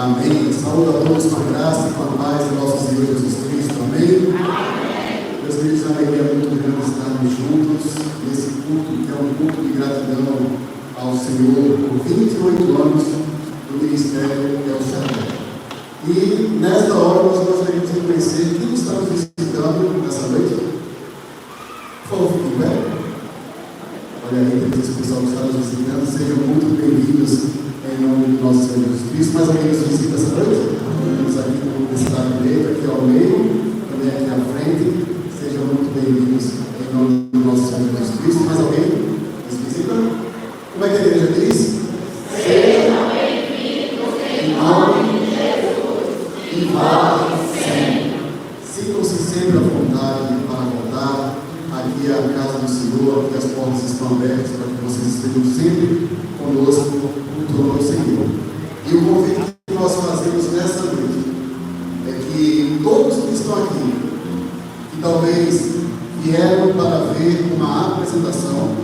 Amém. Saúde a todos com a graça e com a paz do nosso Senhor Jesus Cristo. Amém. Amém. Meus queridos, a alegria é muito grande estarmos juntos nesse culto, que é um culto de gratidão ao Senhor por 28 anos do Ministério El Shaddai. E nesta hora nós gostaríamos de conhecer quem está nos visitando nessa noite. Por favor, fique em pé. Olha aí, tem esse pessoal que está nos visitando, sejam muito bem-vindos em nome do nosso Senhor Jesus Cristo. Mais alguém nos visita essa noite? Temos aqui no estado direito, aqui ao meio, também aqui à frente. Sejam muito bem-vindos em nome do nosso Senhor Jesus Cristo. Mais alguém nos visita? Como é que a igreja diz? Sejam bem-vindos em nome de Jesus e vá sempre. Sintam-se sempre à vontade para voltar. Aqui é a casa do Senhor, aqui as portas estão abertas para que vocês estejam sempre conosco no trono do Senhor. E o convite que nós fazemos nessa noite é que todos que estão aqui, que talvez vieram para ver uma apresentação,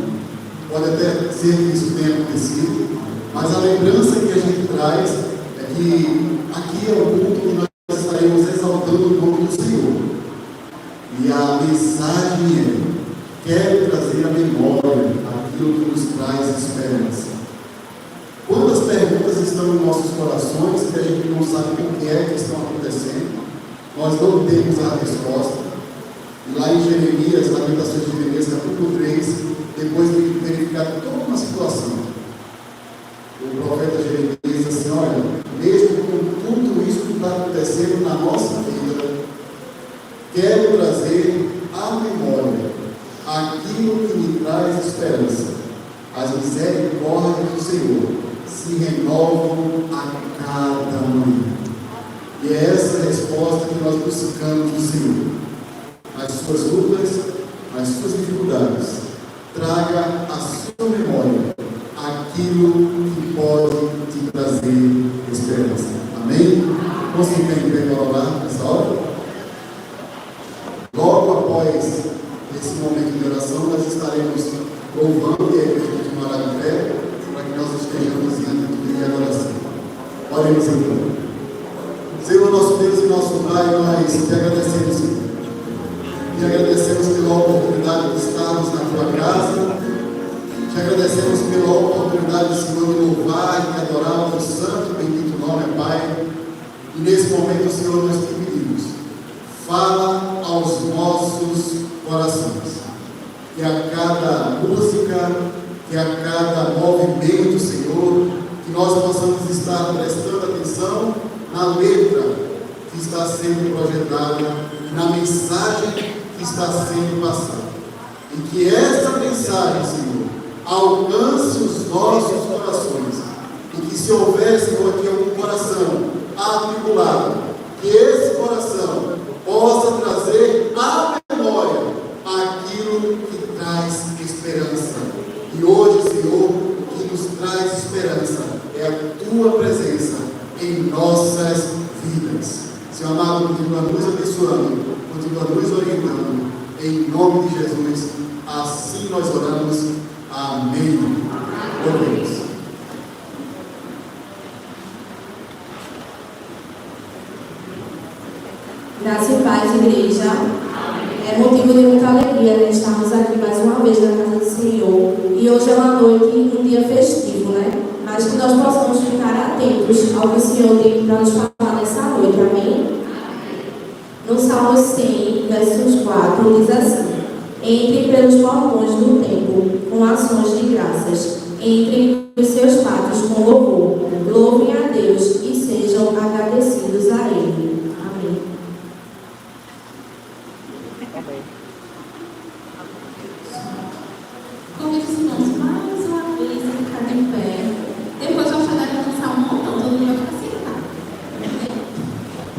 pode até ser que isso tenha acontecido, mas a lembrança que a gente traz é que aqui é o culto que nós estaremos exaltando o nome do Senhor. E a mensagem é: quero trazer à memória aquilo que nos traz esperança. Quantas perguntas estão em nossos corações que a gente não sabe o que é que estão acontecendo? Nós não temos a resposta. E lá em Jeremias, Lamentações de Jeremias, capítulo 3, depois de verificar toda uma situação, o profeta Jeremias diz assim: olha, mesmo com tudo isso que está acontecendo na nossa vida, quero trazer à memória aquilo que me traz esperança. As misericórdias do Senhor se renovam a cada manhã. E é essa a resposta que nós buscamos do Senhor. As suas lutas, as suas dificuldades, traga à sua memória aquilo que pode te trazer esperança. Amém? Vamos ficar em pé para orar nessa hora? Logo após esse momento de oração, nós estaremos louvando e a igreja continuará de pé para que nós estejamos em atitude de adoração. Oremos então. Senhor nosso Deus e nosso Pai, nós te agradecemos, Senhor. Te agradecemos pela oportunidade de estarmos na tua casa. Te agradecemos pela oportunidade, Senhor, de louvar e de adorar o teu santo e bendito nome, Pai. E nesse momento, Senhor, nós te pedimos: fala aos nossos corações. Que a cada música, que a cada movimento, Senhor, que nós possamos estar prestando atenção na letra que está sendo projetada, na mensagem que está sendo passada. E que essa mensagem, Senhor, alcance os nossos corações. E que se houver, Senhor, aqui algum coração atribulado, que esse coração possa trazer à memória aquilo que traz esperança. E hoje, Senhor, o que nos traz esperança é a Tua presença em nossas vidas. Senhor amado, continua nos abençoando, continua nos orientando. Em nome de Jesus, assim nós oramos. Amém. Oremos. Graça e paz, igreja. É motivo de muita alegria, né? Estarmos aqui mais uma vez na casa do Senhor. E hoje é uma noite, um dia festivo, né? Mas que nós possamos ficar atentos ao que o Senhor tem para nos falar nessa noite, amém? No Salmo 100, versos 4, diz assim: Entre pelos portões do templo com ações de graças, entre os seus pátios com louvor, louvem a Deus e sejam agradecidos a Ele. Amém. Convido os irmãos mais uma vez a ficar de pé. Depois eu vou dançar um montão, todo mundo vai ficar sentado.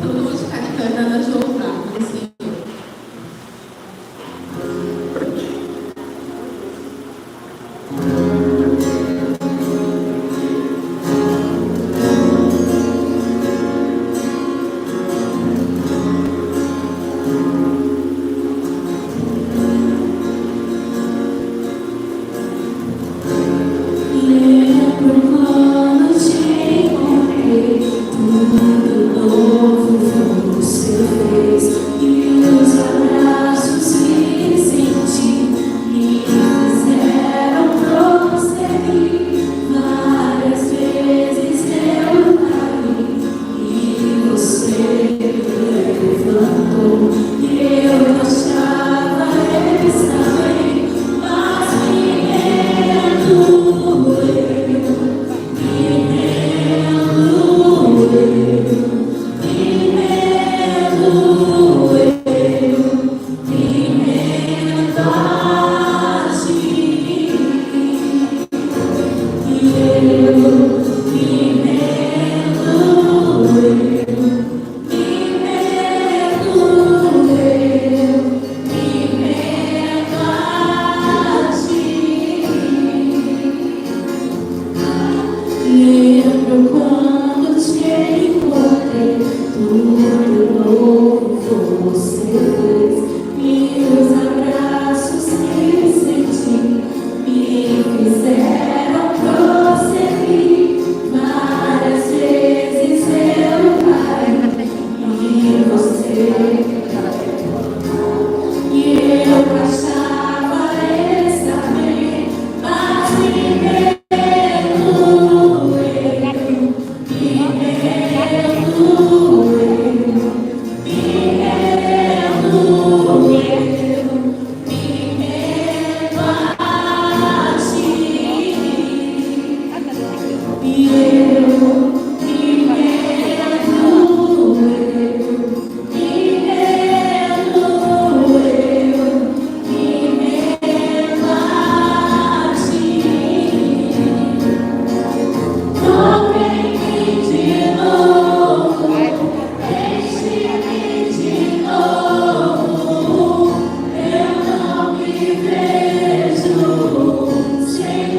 Todo mundo ficar de pé para nós louvar o Senhor.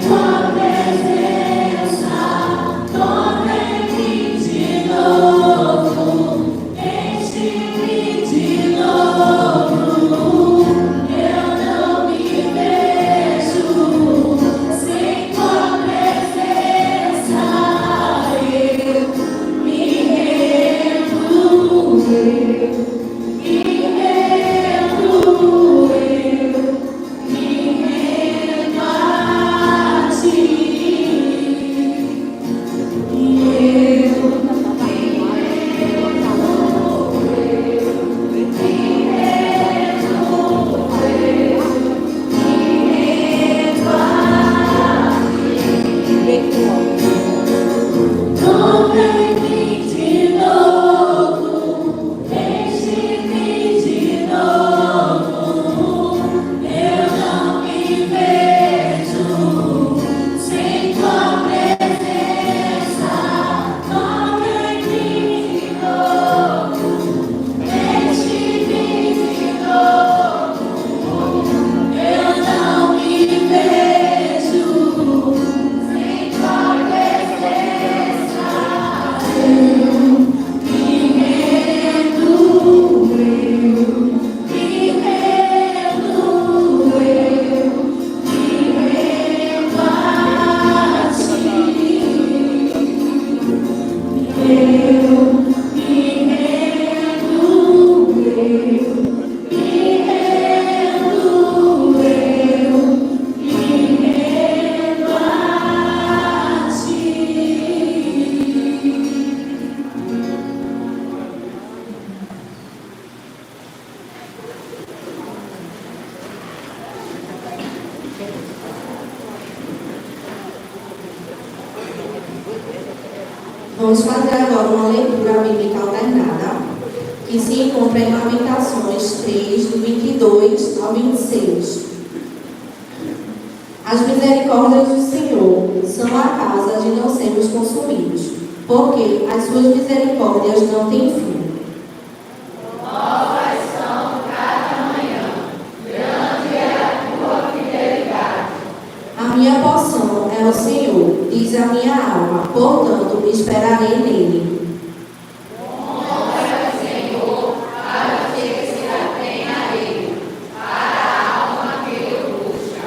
Tua presença, Vamos fazer agora uma leitura bíblica alternada, que se encontra em Lamentações 3, do 22 ao 26. As misericórdias do Senhor são a causa de não sermos consumidos, porque as suas misericórdias não têm fim. Novas são cada manhã, grande é a tua fidelidade. A minha porção é o Senhor, diz a minha alma, portanto esperarei nele. Honra o Senhor para que se atenha a ele, para a alma que o busca.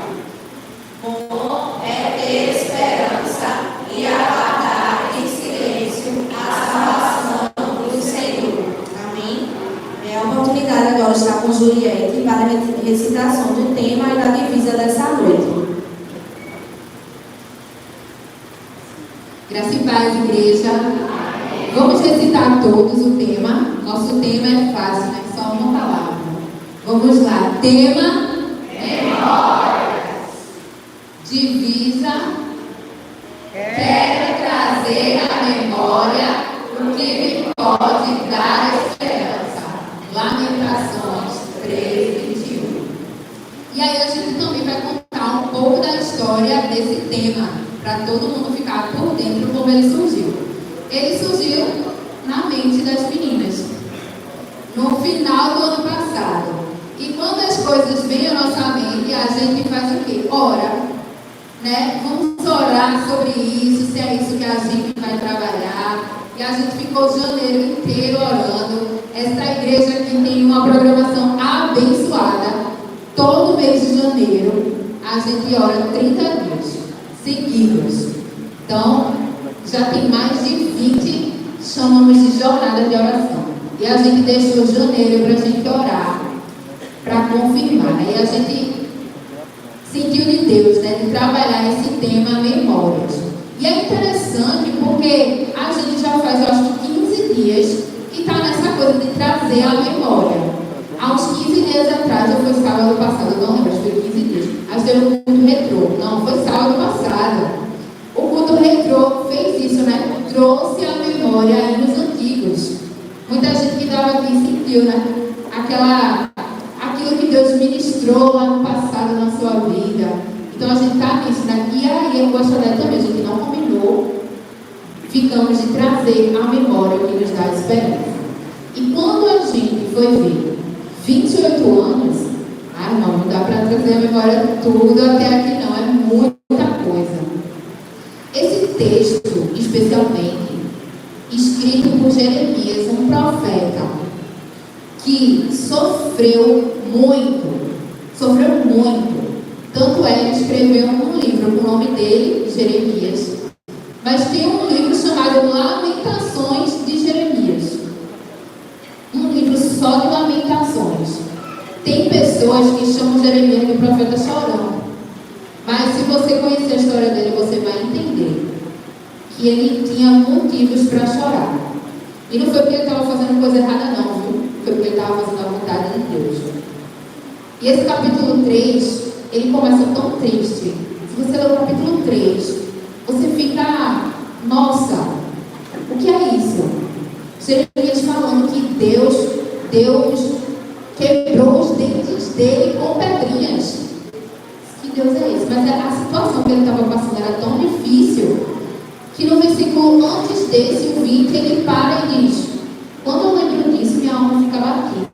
Bom é ter esperança e aguardar em silêncio a salvação do Senhor. Amém? A oportunidade agora está com Juliette para a recitação do tema e da divisa dessa noite. Graça e paz, igreja. Amém. Vamos recitar todos o tema. Nosso tema é fácil, né? Só uma palavra. Vamos lá. Tema: memórias. Divisa: quero trazer à memória o que me pode dar esperança. Lamentações 3:21. E aí a gente também vai contar um pouco da história desse tema, para todo mundo ficar por dentro como ele surgiu. Ele surgiu na mente das meninas, no final do ano passado. E quando as coisas vêm à nossa mente, a gente faz o quê? Ora, né? Vamos orar sobre isso, se é isso que a gente vai trabalhar. E a gente ficou o janeiro inteiro orando. Esta igreja aqui tem uma programação abençoada. Todo mês de janeiro, a gente ora 30 dias seguidos. Então, já tem mais de 20, chamamos de jornada de oração. E a gente deixou janeiro para a gente orar, para confirmar. E a gente sentiu de Deus, né, de trabalhar esse tema memórias. E é interessante porque a gente já faz, eu acho que 15 dias que está nessa coisa de trazer a memória. Há uns 15 dias atrás, ou foi sábado passado, eu não lembro, acho que foi 15 dias. Acho que teve um culto retrô. Não, foi sábado passado. O culto retrô fez isso, né? Trouxe a memória hinos antigos. Muita gente que estava aqui sentiu, né? Aquilo que Deus ministrou lá no passado na sua vida. Então a gente está nisso, né? E aí eu gostaria também, a gente não combinou, ficamos de trazer a memória que nos dá esperança. E quando a gente foi ver 28 anos, não dá para trazer a memória tudo até aqui não, é muita coisa. Esse texto, especialmente, escrito por Jeremias, um profeta, que sofreu muito, tanto é, ele escreveu um livro com o nome dele, Jeremias, mas tem um livro chamado Lamentações de Jeremias, um livro só de lamentações. Tem pessoas que chamam Jeremias de profeta chorão, mas se você conhecer a história dele, você vai entender que ele tinha motivos para chorar. E não foi porque ele estava fazendo coisa errada não, viu? Foi porque ele estava fazendo a vontade de Deus. E esse capítulo 3, ele começa tão triste. Se você ler o capítulo 3, você fica, nossa, o que é isso? Jeremias falando que Deus quebrou os dentes dele com pedrinhas. Que Deus é esse? Mas a situação que ele estava passando era tão difícil que no versículo antes desse, o 20, ele para e diz: quando eu lembro disso, minha alma fica batida.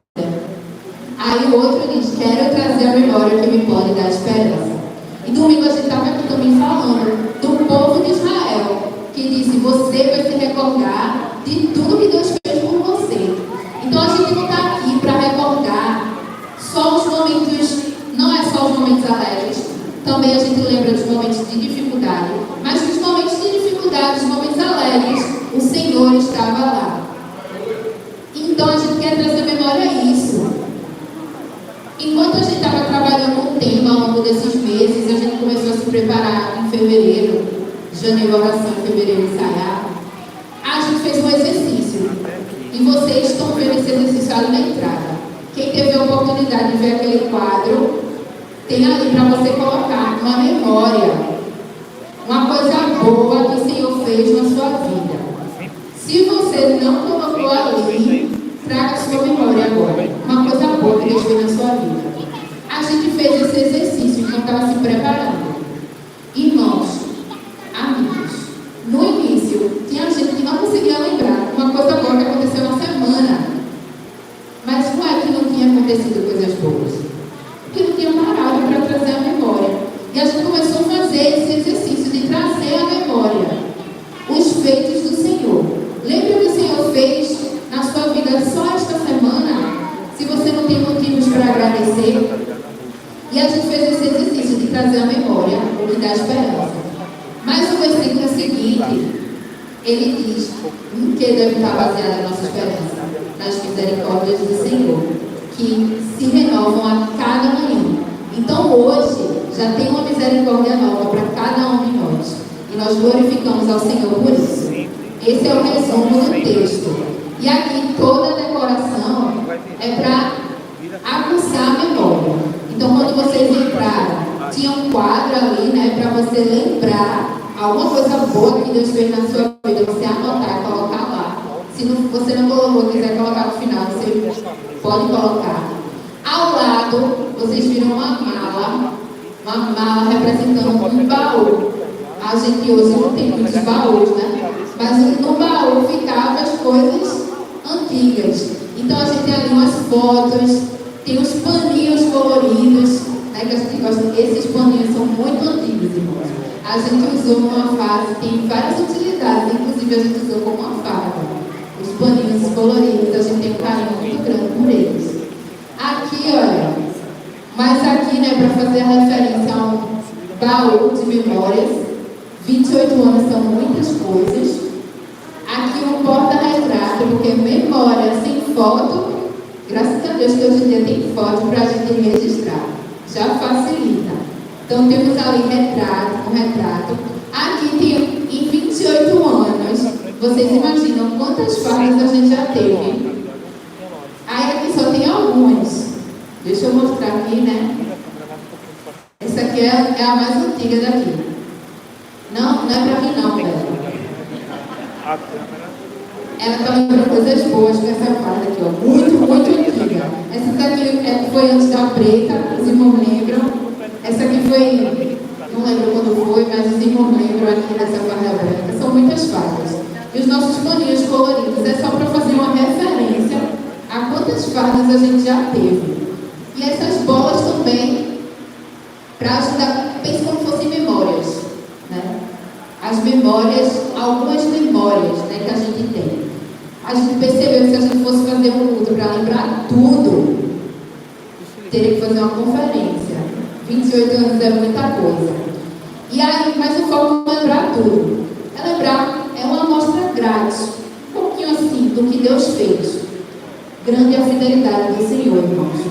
Aí o outro diz: quero trazer a memória que me pode dar esperança. E domingo a gente estava aqui também falando do povo de Israel, que disse: você vai se recordar de tudo que Deus fez por você. Então a gente não está aqui para recordar só os momentos, não é só os momentos alegres, também a gente lembra dos momentos de dificuldade, mas nos momentos de dificuldade, os momentos alegres, o Senhor estava lá. Então a gente quer trazer memória a isso. Enquanto a gente estava trabalhando um tema ao longo desses meses, a gente começou a se preparar em fevereiro, janeiro oração, em fevereiro ensaiar, a gente fez um exercício. E vocês estão vendo esse exercício ali na entrada. Quem teve a oportunidade de ver aquele quadro, tem ali para você colocar uma memória, uma coisa boa que o Senhor fez na sua vida. Se você não colocou ali, traga a sua memória agora. Uma coisa boa que Deus fez na sua vida. A gente fez esse exercício enquanto estava se preparando. Irmãos, amigos, no início, tinha gente que não conseguia lembrar uma coisa boa que aconteceu na semana. Mas não é que não tinha acontecido coisas boas. Porque não tinha parado para trazer a memória. E a gente começou a fazer esse exercício de trazer a memória os feitos do Senhor. Lembra o que o Senhor fez na sua vida só esta semana? Se você não tem motivos para agradecer. E a gente fez esse exercício de trazer a memória, o que dá esperança. Mas o versículo seguinte, ele diz que deve estar baseada a nossa esperança nas misericórdias do Senhor, que se renovam a cada manhã. Então hoje já tem uma misericórdia nova para cada um de nós. E nós glorificamos ao Senhor por isso. Esse é o resumo do texto. E aqui toda a decoração é para aguçar a memória. Então quando vocês entraram, tinha um quadro ali, né, para você lembrar alguma coisa boa que Deus fez na sua vida, você anotar e colocar lá. Se você não colocou, quiser colocar no final, você pode colocar. Ao lado, vocês viram uma mala representando um baú. A gente hoje não tem muitos baús, né? Mas no baú ficavam as coisas antigas. Então a gente tem ali umas fotos, tem uns paninhos coloridos, né, que a gente gosta. Esses paninhos são muito antigos, irmãos. A gente usou numa fase, tem várias utilidades, inclusive a gente usou como uma farda. Os paninhos coloridos, a gente tem um carinho muito grande por eles. Aqui, olha, mas aqui, né, para fazer a referência a um baú de memórias, 28 anos são muitas coisas. Aqui um porta-retrato, porque memória sem foto, graças a Deus que hoje em dia tem foto para a gente registrar, já facilita. Então temos ali um retrato. Aqui tem em 28 anos, vocês imaginam quantas fardas a gente já teve? Aí aqui só tem algumas. Deixa eu mostrar aqui, né? Essa aqui é a mais antiga daqui. Não é pra mim não, velho. Ela tá lembrando coisas boas com essa farda aqui, ó. Muito antiga. Essa daqui foi antes da preta, os irmãos lembram. Essa aqui foi, não lembro quando foi, mas os irmãos lembram aqui dessa farda branca. São muitas fardas. E os nossos paninhos coloridos é só para fazer uma referência a quantas fardas a gente já teve. E essas bolas também, para ajudar, pense como fossem memórias, né? As memórias, algumas memórias, né, que a gente tem. A gente percebeu que se a gente fosse fazer um culto para lembrar tudo, teria que fazer uma conferência. 28 anos é muita coisa. E aí, mas o foco não é lembrar tudo. É lembrar, é uma amostra grátis, um pouquinho assim, do que Deus fez. Grande é a fidelidade do Senhor, irmãos.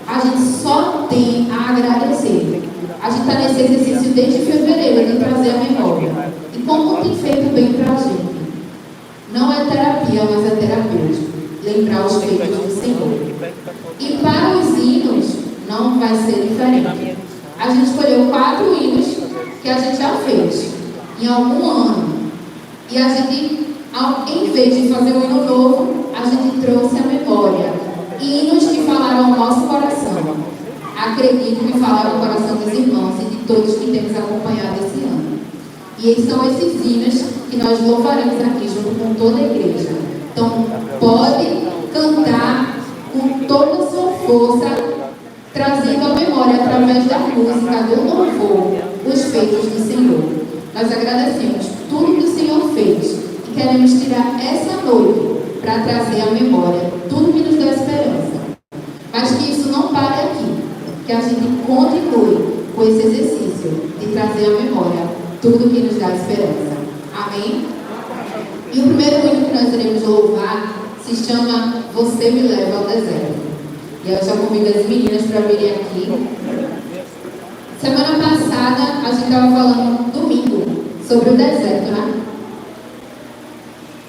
A gente só tem a agradecer. A gente está nesse exercício desde fevereiro de trazer a memória. E como tem feito bem para a gente. Não é terapia, mas é terapêutico. Lembrar os feitos do Senhor. E para os hinos, não vai ser diferente. A gente escolheu 4 hinos que a gente já fez em algum ano. E a gente, em vez de fazer um hino novo, a gente trouxe a memória. Hinos que falaram ao nosso coração. Acredito que falaram ao coração dos irmãos e de todos que temos acompanhado esse ano. E são esses hinos que nós louvaremos aqui junto com toda a igreja. Então, pode cantar com toda a sua força, trazendo a memória através da música, do louvor, os feitos do Senhor. Nós agradecemos tudo que o Senhor fez e queremos tirar essa noite para trazer a memória, tudo que nos dá esperança. Mas que isso não pare aqui, que a gente continue com esse exercício de trazer a memória, tudo que nos dá esperança. Amém? E o primeiro hino que nós iremos louvar se chama Você Me Leva ao Deserto. E eu já convido as meninas para virem aqui. Semana passada a gente estava falando domingo sobre o deserto, né?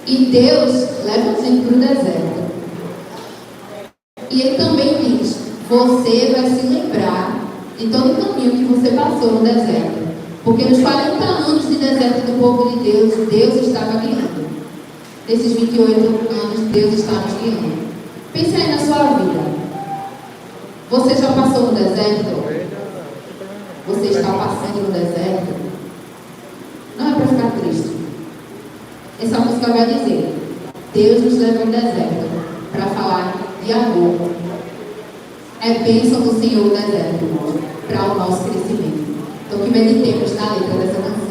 E Deus leva a gente para o deserto. E Ele também diz: você vai se lembrar de todo o caminho que você passou no deserto. Porque nos 40 anos de deserto do povo de Deus, Deus estava guiando. nesses 28 anos, Deus está nos guiando. Pense aí na sua vida. Você já passou no deserto? Você está passando no deserto? Não é para ficar triste. Essa música vai dizer: Deus nos leva ao deserto para falar de amor. É bênção do Senhor o deserto, irmãos, para o nosso crescimento. Então, que meditemos na letra dessa canção.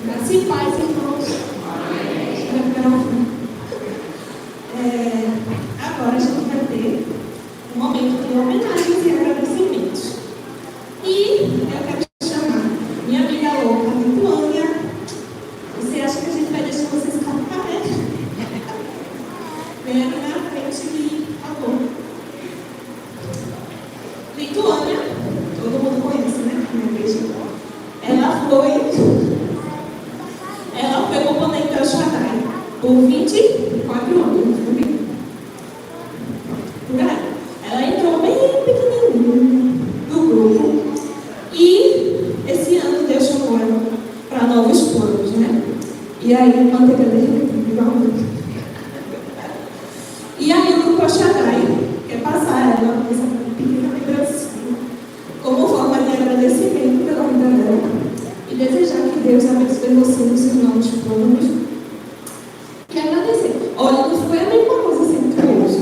Graça e paz, irmãos. Agora a gente vai ter um momento de homenagens e agradecimentos. E eu quero chamar minha amiga louca, Lituânia. Você acha que a gente vai deixar vocês escapar, né? Vem aqui na frente e falou. Lituânia, todo mundo conhece, né? Minha igreja. Ela foi componente da Shaddai por 24 anos. Por aí. Ela entrou bem pequenininha no grupo. E esse ano Deus chamou ela para novos planos, né? E aí, manteiga derretida, igualmente. E aí o grupo Shaddai quer passar ela essa pequena lembrancinha como forma de agradecimento pela vida dela. E desejar que Deus abençoe você nos seus novos planos. E agradecer. Olha, não foi a mesma coisa sempre hoje.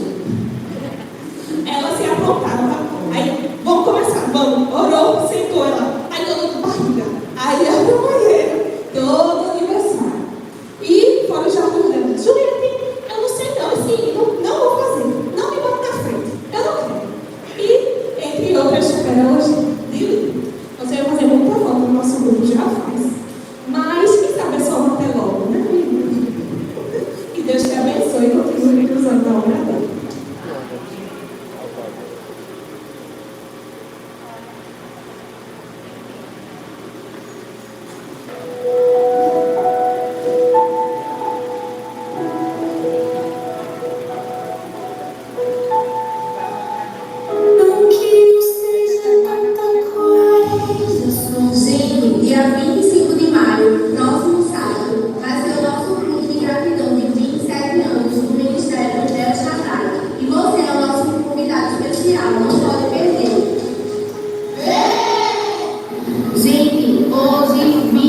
Ela se aprontava. Aí, vamos começar, vamos. Orou, sentou ela. Aí, dor de barriga. Aí, abre o banheiro. Todo aniversário. E fora o jardim dela. Juliette, eu não sei não, assim, não vou fazer. Não me bota na frente. Eu não quero. E, entre outras pérolas de você vai fazer muita falta no nosso grupo, já faz. Mas, quem sabe é só até logo, né? Que Deus te abençoe e continue usando a obra dele. Gente, dia 25 de maio, próximo sábado, vai ser o nosso culto de gratidão de 27 anos do Ministério do El Shaddai. E você é o nosso convidado especial, não pode perder. Gente, hoje vi.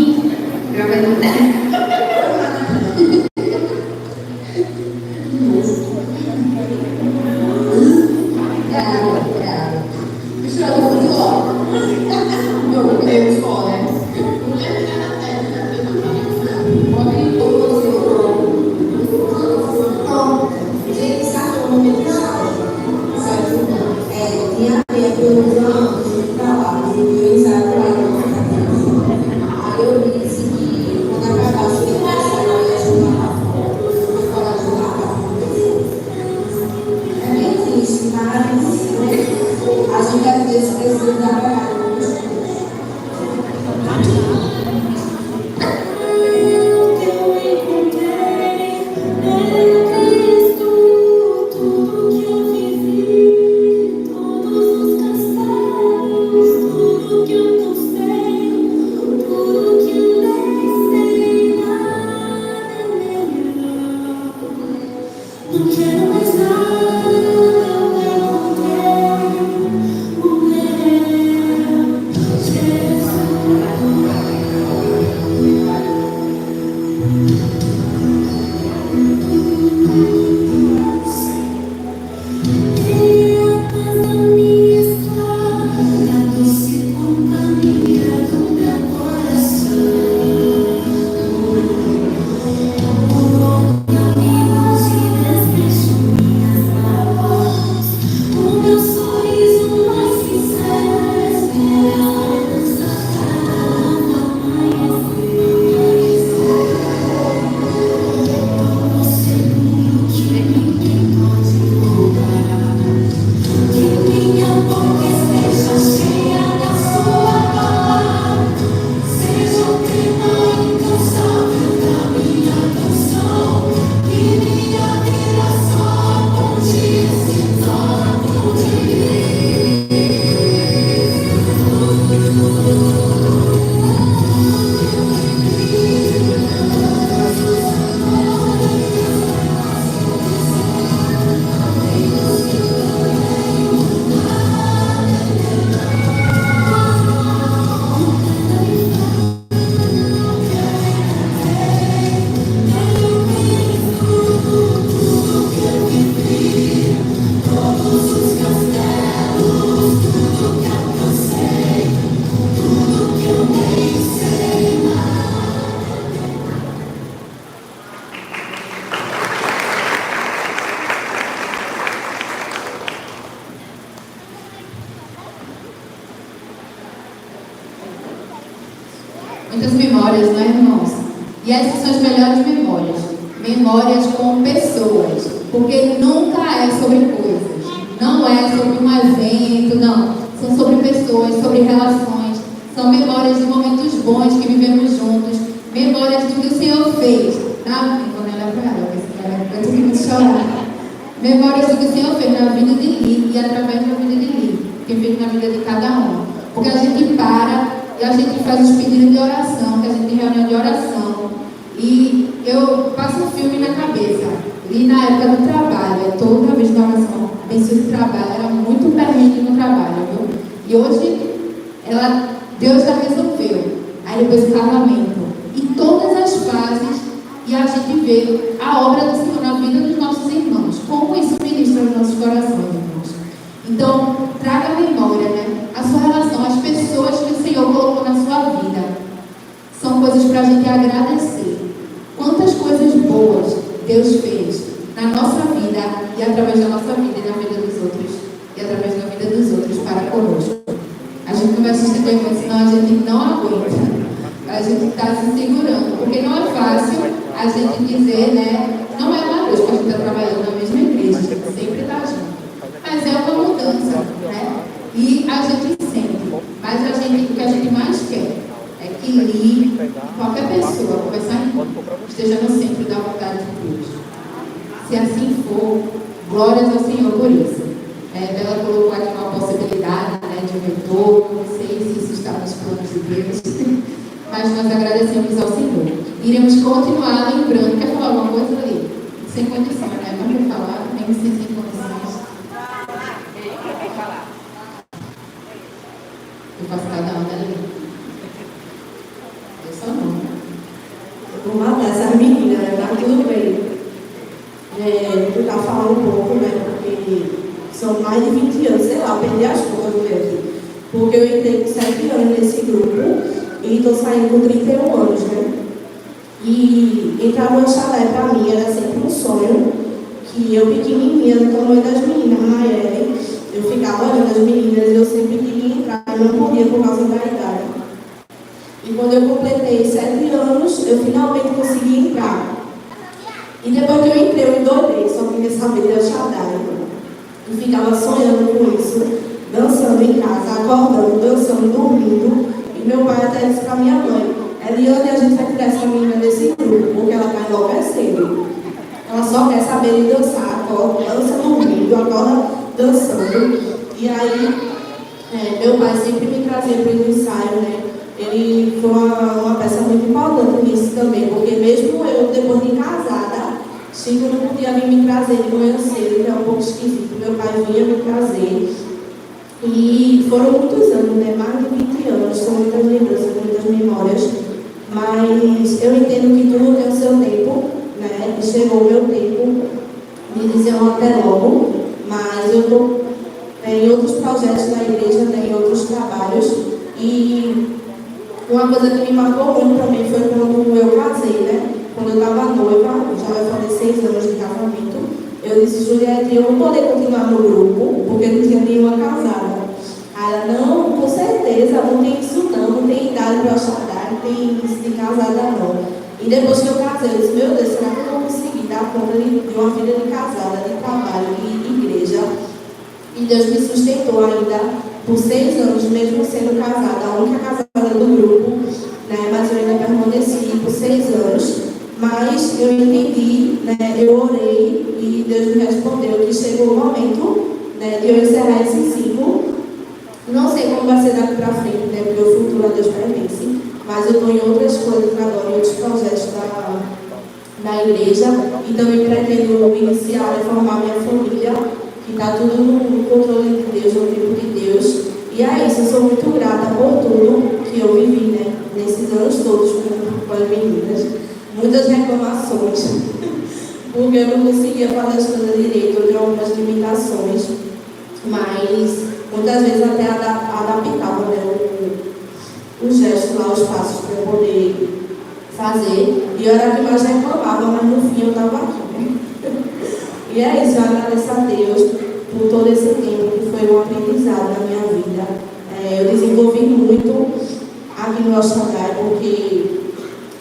A gente às vezes precisa dar Muitas memórias, não é, irmãos? E essas são as melhores memórias. Memórias com pessoas. Porque nunca é sobre coisas. Não é sobre um evento, não. São sobre pessoas, sobre relações. São memórias de momentos bons que vivemos juntos. Memórias do que o Senhor fez. Tá? Vou olhar para ela, porque eu tô muito chorar. Memórias do que o Senhor fez na vida de Li e através da vida de Li. Que fez na vida de cada um. Porque a gente para e a gente faz os pedidos de oração, que a gente tem reunião de oração. E eu passo um filme na cabeça. E na época do trabalho, toda vez na oração, penso no trabalho, era muito perrengue no trabalho, viu? E hoje, Deus já resolveu. Aí depois o casamento. E todas as fases, e a gente vê a obra do Senhor na vida dos nossos irmãos. Como isso ministra os nossos corações, irmãos. Então, traga a memória, né? A sua relação, as pessoas que o Senhor colocou na sua vida. São coisas para a gente agradecer. Quantas coisas boas Deus fez na nossa vida e através da nossa vida e na vida dos outros. E através da vida dos outros para conosco. A gente não vai se estender muito, senão a gente não aguenta. A gente está se segurando. Porque não é fácil a gente dizer, né? Não é uma vez que a gente está trabalhando na mesma igreja, a gente sempre está junto. Mas é uma mudança, né? E a gente sente. Mas o que a gente mais quer é que Li, qualquer pessoa, conversar esteja no centro da vontade de Deus. Se assim for, glórias ao Senhor por isso. Ela colocou aqui uma possibilidade, né, de mentor, não sei se isso está nos planos de Deus, mas nós agradecemos ao Senhor. Iremos continuar lembrando. Quer falar alguma coisa ali? Sem condição, né? Não quer falar, nem sem condições. Eu faço cada uma ali. Eu só não. Eu vou matar essas meninas, né? Mas tudo bem. Vou tentar falar um pouco, né? Porque são mais de 20 anos, sei lá, perdi as contas mesmo. Porque eu entrei com 7 anos nesse grupo e estou saindo com 31 anos, né? E entrar no chalé para mim era sempre um sonho, que eu pequenininha, do tamanho das meninas, Maiele, eu ficava olhando as meninas e eu sempre queria entrar, e não podia por causa da idade. E quando eu completei 7 anos, eu finalmente consegui entrar. E depois que eu entrei, eu endoidei, só queria saber de Shaddai. E ficava sonhando com isso, dançando em casa, acordando, dançando, dormindo. E meu pai até disse para minha mãe: Eliane, a gente vai tirar essa menina desse grupo, porque ela está enlouquecendo. Ela só quer saber de dançar, acorda, dança dormindo, acorda dançando. E aí, meu pai sempre me trazia para o ensaio, né? Ele foi uma peça muito importante nisso também, porque mesmo eu, depois de casada, Chico não podia vir me trazer de manhã cedo, que é um pouco esquisito. Meu pai vinha me trazer. E foram muitos anos, né? Mais de 20 anos, são muitas lembranças, muitas memórias. Mas eu entendo que tudo tem o seu tempo, né? E chegou o meu tempo de dizer um até logo, mas eu estou em outros projetos da igreja, né? Em outros trabalhos. E uma coisa que me marcou muito também foi quando eu casei, né? Quando eu estava noiva, já vai fazer 6 anos de casamento, eu disse: Juliette, eu vou poder continuar no grupo, porque não tinha nenhuma casada. Aí ela: não, com certeza, não tem isso não tem idade para Shaddai, não tem isso de casada não. E depois que eu casei, eu disse: meu Deus, será que eu vou conseguir dar conta de uma vida de casada, de trabalho, de igreja? E Deus me sustentou ainda por 6 anos, mesmo sendo casada, a única casada do grupo, né? Mas eu ainda permaneci por 6 anos. Mas eu entendi, né? Eu orei e Deus me respondeu que chegou o momento, né, de eu encerrar esse ciclo. Não sei como vai ser daqui para frente, né? Porque o futuro a Deus pertence. Mas eu estou em outras coisas agora, em outros projetos da igreja. E também pretendo iniciar a reformar minha família, que está tudo no controle de Deus, no tempo de Deus. E é isso, eu sou muito grata por tudo que eu vivi, né? Nesses anos todos com as meninas. Muitas reclamações, porque eu não conseguia fazer as coisas direito, eu tinha algumas limitações, mas muitas vezes até adaptava, né, os gestos lá, os passos para eu poder fazer, e eu era a que mais reclamava, mas no fim eu estava aqui, né? E é isso, eu agradeço a Deus por todo esse tempo que foi um aprendizado na minha vida. Eu desenvolvi muito a aqui no Oxangai, porque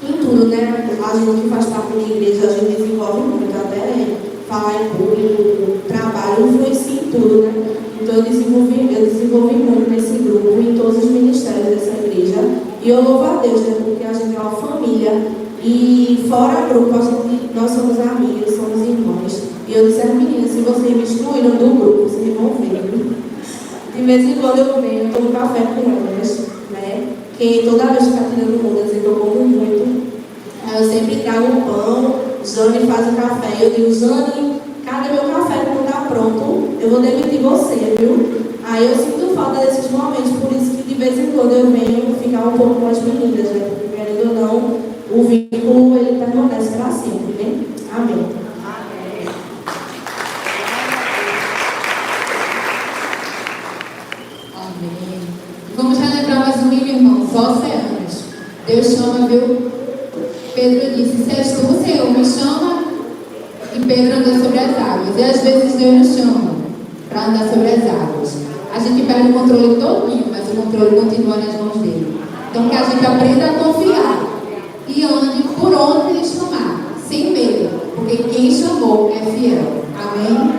em tudo, né? A gente que faz parte da igreja, a gente desenvolve muito, até falar em público, trabalho, influencia em tudo, né? Então eu desenvolvi muito nesse grupo, em todos os ministérios dessa igreja. E eu louvo a Deus, né? Porque a gente é uma família. E fora grupo, nós somos amigas, somos irmãs. E eu disse às meninas, se vocês me excluíram do grupo, vocês vão ver. De vez em quando eu venho, eu tomo café com elas, né? Que toda vez que está tirando mudas, eu como muito. Aí eu sempre trago um pão, Jane faz o café. Eu digo, Jane, cadê meu café quando está pronto? Eu vou demitir você, viu? Aí eu sinto falta desses momentos, por isso que de vez em quando eu venho ficar um pouco com as meninas, né? Porque querendo ou não, o vínculo ele permanece para sempre, né? Amém. Amém. Vamos relembrar mais um milho, irmãos. Oceanos. Deus chama, viu? Pedro disse, se és tu, Senhor, me chama. E Pedro andou sobre as águas. E às vezes Deus nos chama para andar sobre as águas. A gente perde o controle todinho, mas o controle continua nas mãos dele. Então que a gente aprenda a confiar e ande por onde ele chamar, sem medo, porque quem chamou é fiel. Amém?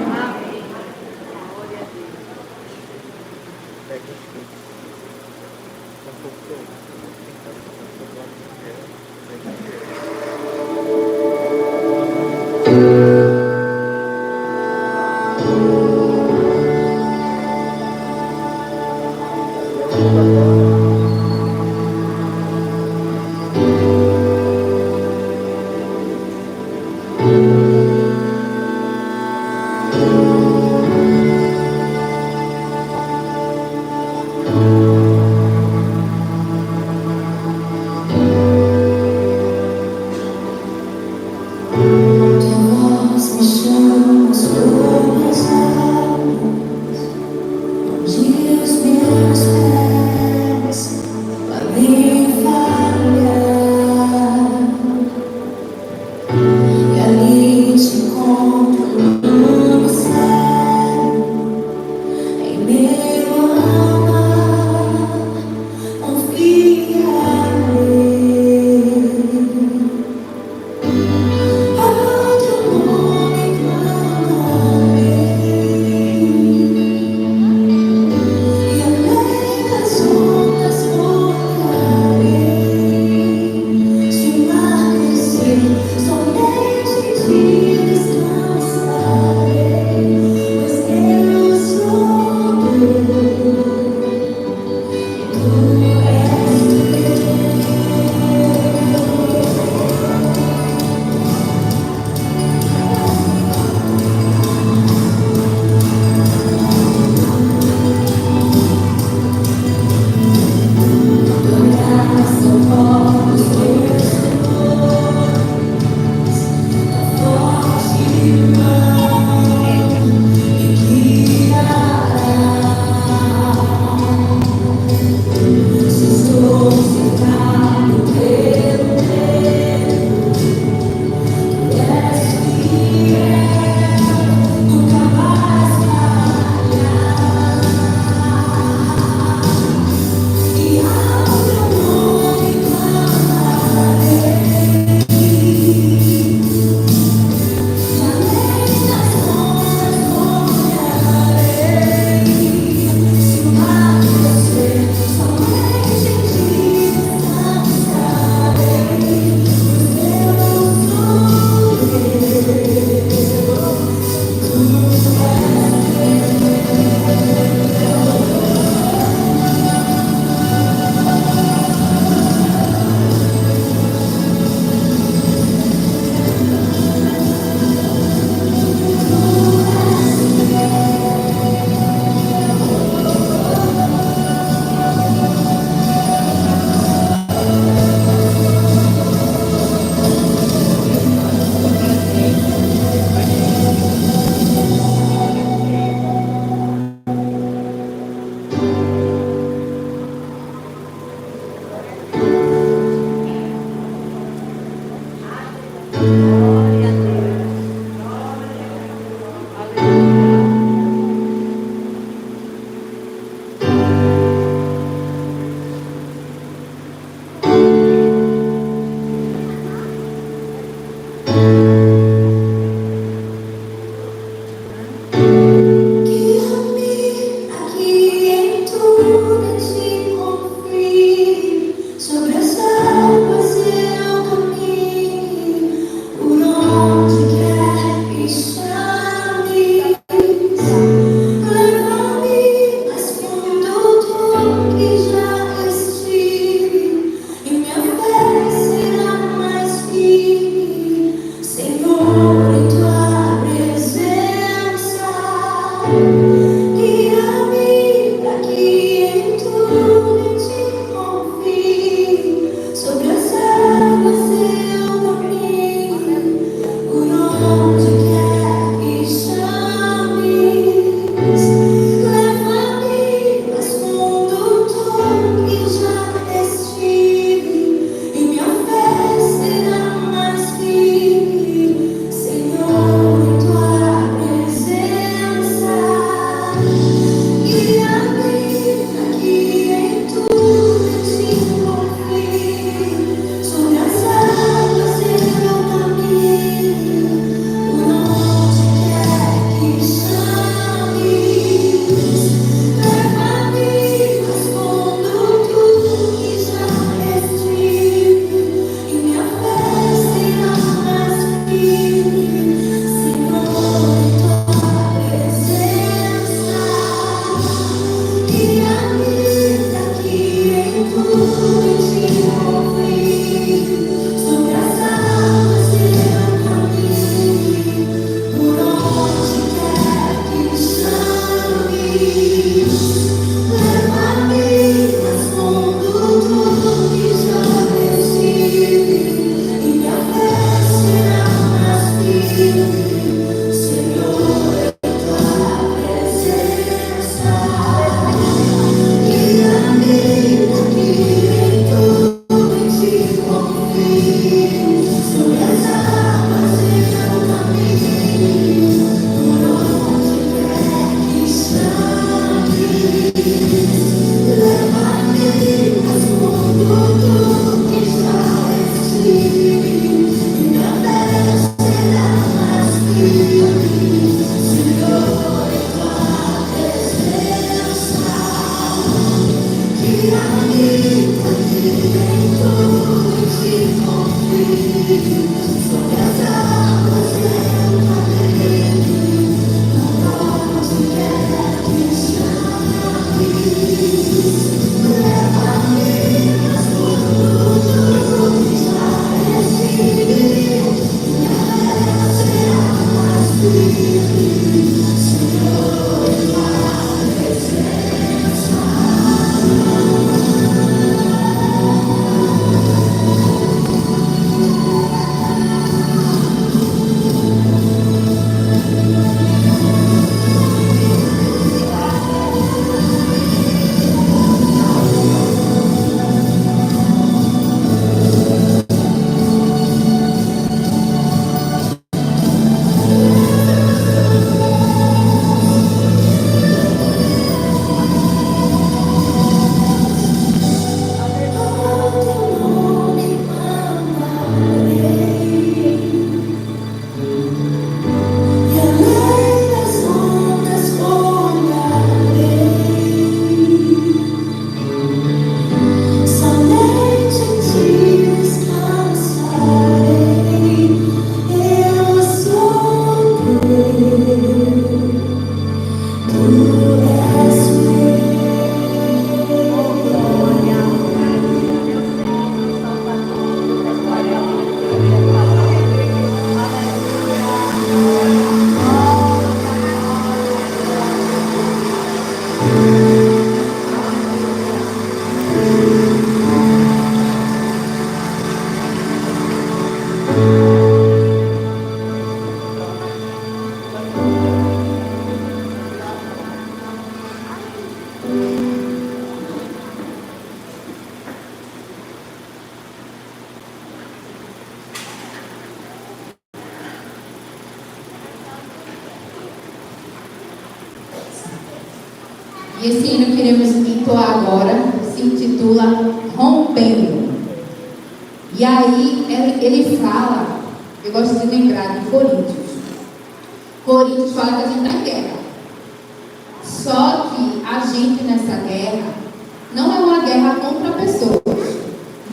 E esse hino que iremos entoar agora se intitula Rompendo. E aí ele fala, eu gosto de lembrar de Coríntios. Coríntios fala que a gente está em guerra. Só que a gente nessa guerra não é uma guerra contra pessoas.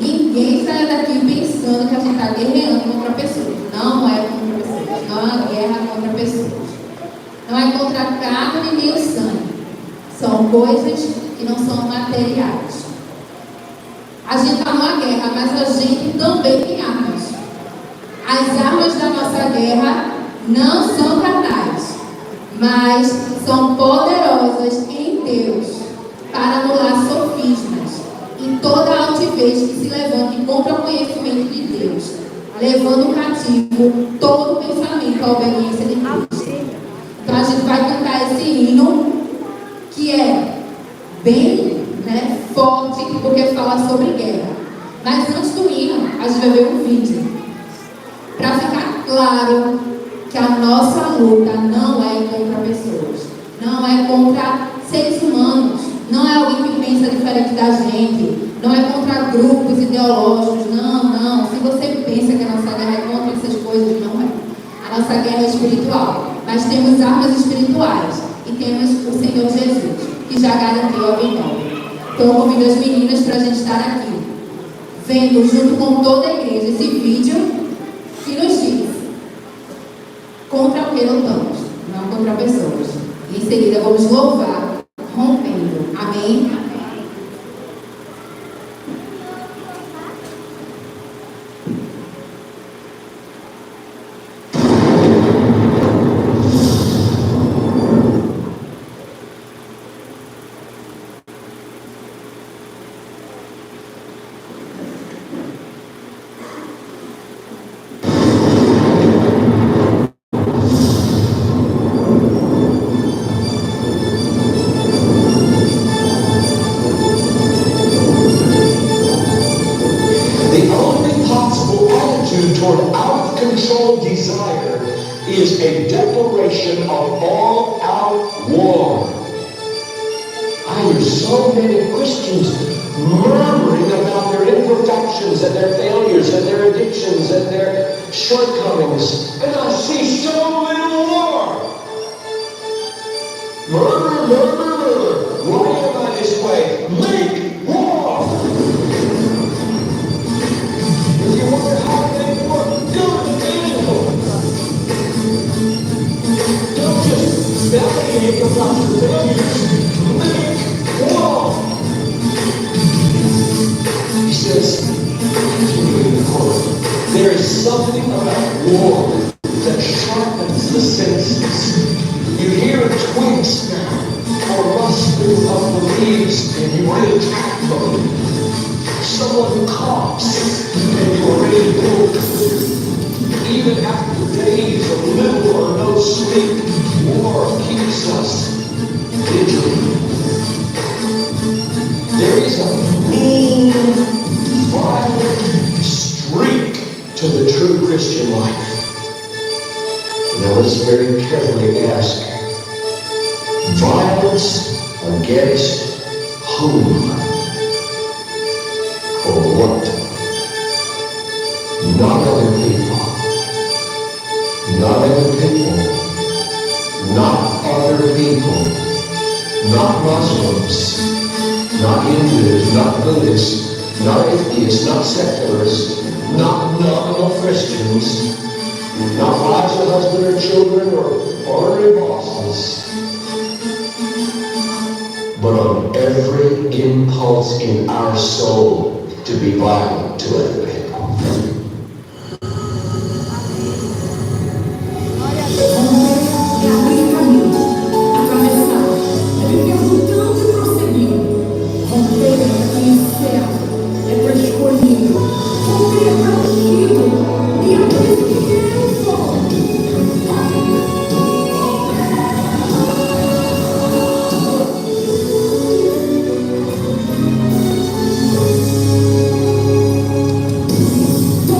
Ninguém sai daqui pensando que a gente está guerreando contra pessoas. Não é contra pessoas. Não é uma guerra contra pessoas. Não é contra a carne nem o sangue. São coisas que não são materiais. A gente está numa guerra, mas a gente também tem armas. As armas da nossa guerra não são carnais, mas são poderosas em Deus para anular sofismas e toda altivez que se levante contra o conhecimento de Deus, levando cativo todo pensamento à obediência de Cristo. Então a gente vai cantar esse hino que é bem forte, porque fala sobre guerra. Mas antes do hino, a gente vai ver um vídeo para ficar claro que a nossa luta não é contra pessoas, não é contra seres humanos, não é alguém que pensa diferente da gente, não é contra grupos ideológicos, não. Se você pensa que a nossa guerra é contra essas coisas, não é. A nossa guerra é espiritual, mas temos armas espirituais e temos o Senhor Jesus, que já garantiu a vitória. Então eu convido as meninas para a gente estar aqui, vendo junto com toda a igreja esse vídeo que nos diz contra o que lutamos, não contra pessoas. E em seguida vamos louvar, rompendo. Amém? Is a declaration of all out war. I hear so many Christians murmuring about their imperfections and their failures and their addictions and their shortcomings. And I see so little war. Murmur. Why am I this way? Make war. If you wonder how to make war, do it physical. Don't just bellyache about your failures. Make war. He says, continuing the quote, there is something about war that sharpens the senses. You hear a twig snap or rustling of the leaves and you re-attack them. Someone coughs and you are ready to go. Even after days of little or no sleep, war keeps us vigilant. There is a mean, violent streak to the true Christian life. Now let's very carefully ask, violence against whom? For what? Not other people. Not other people, not other people, not Muslims, not Hindus, not Buddhists, not atheists, not secularists, not nominal Christians, not wives or husband or children or ordinary bosses, but on every impulse in our soul to be violent to other people. Don't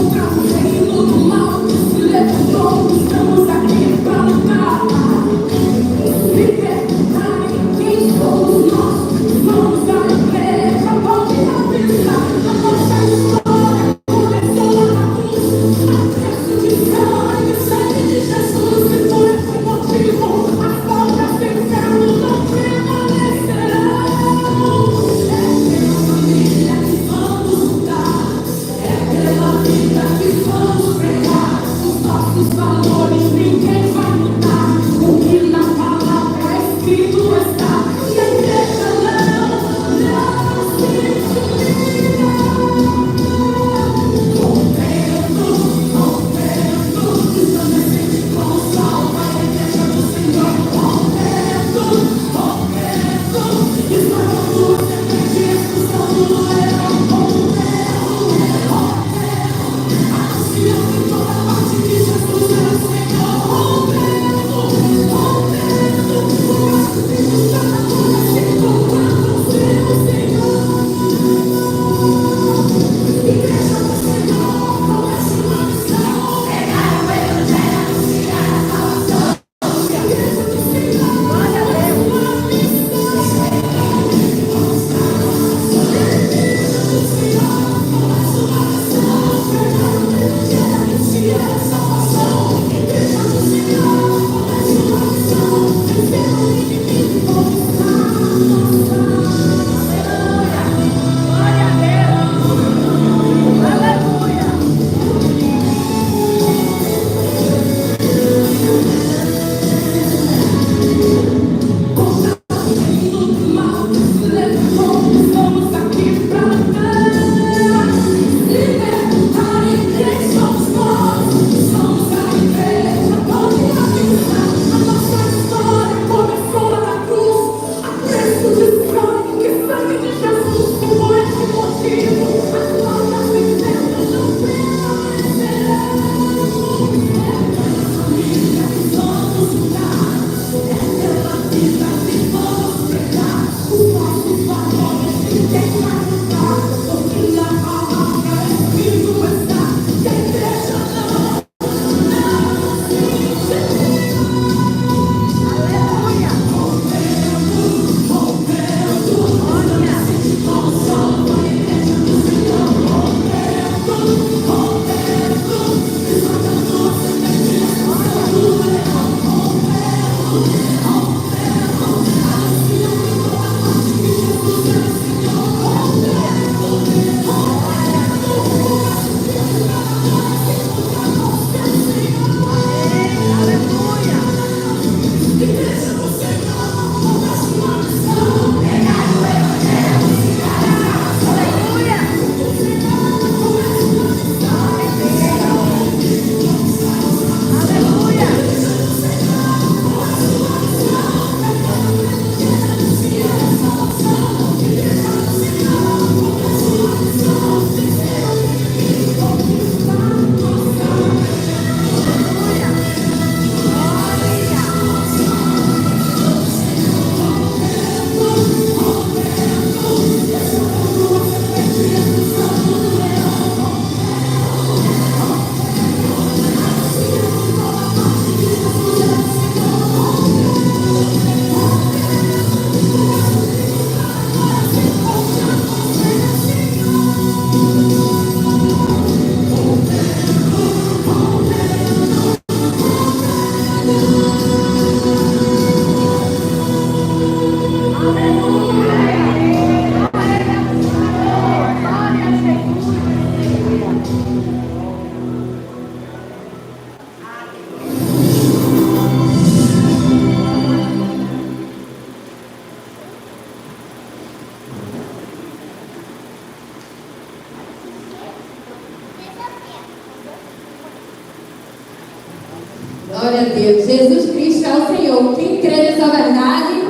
Glória a Deus. Jesus Cristo é o Senhor. Quem crê nessa verdade?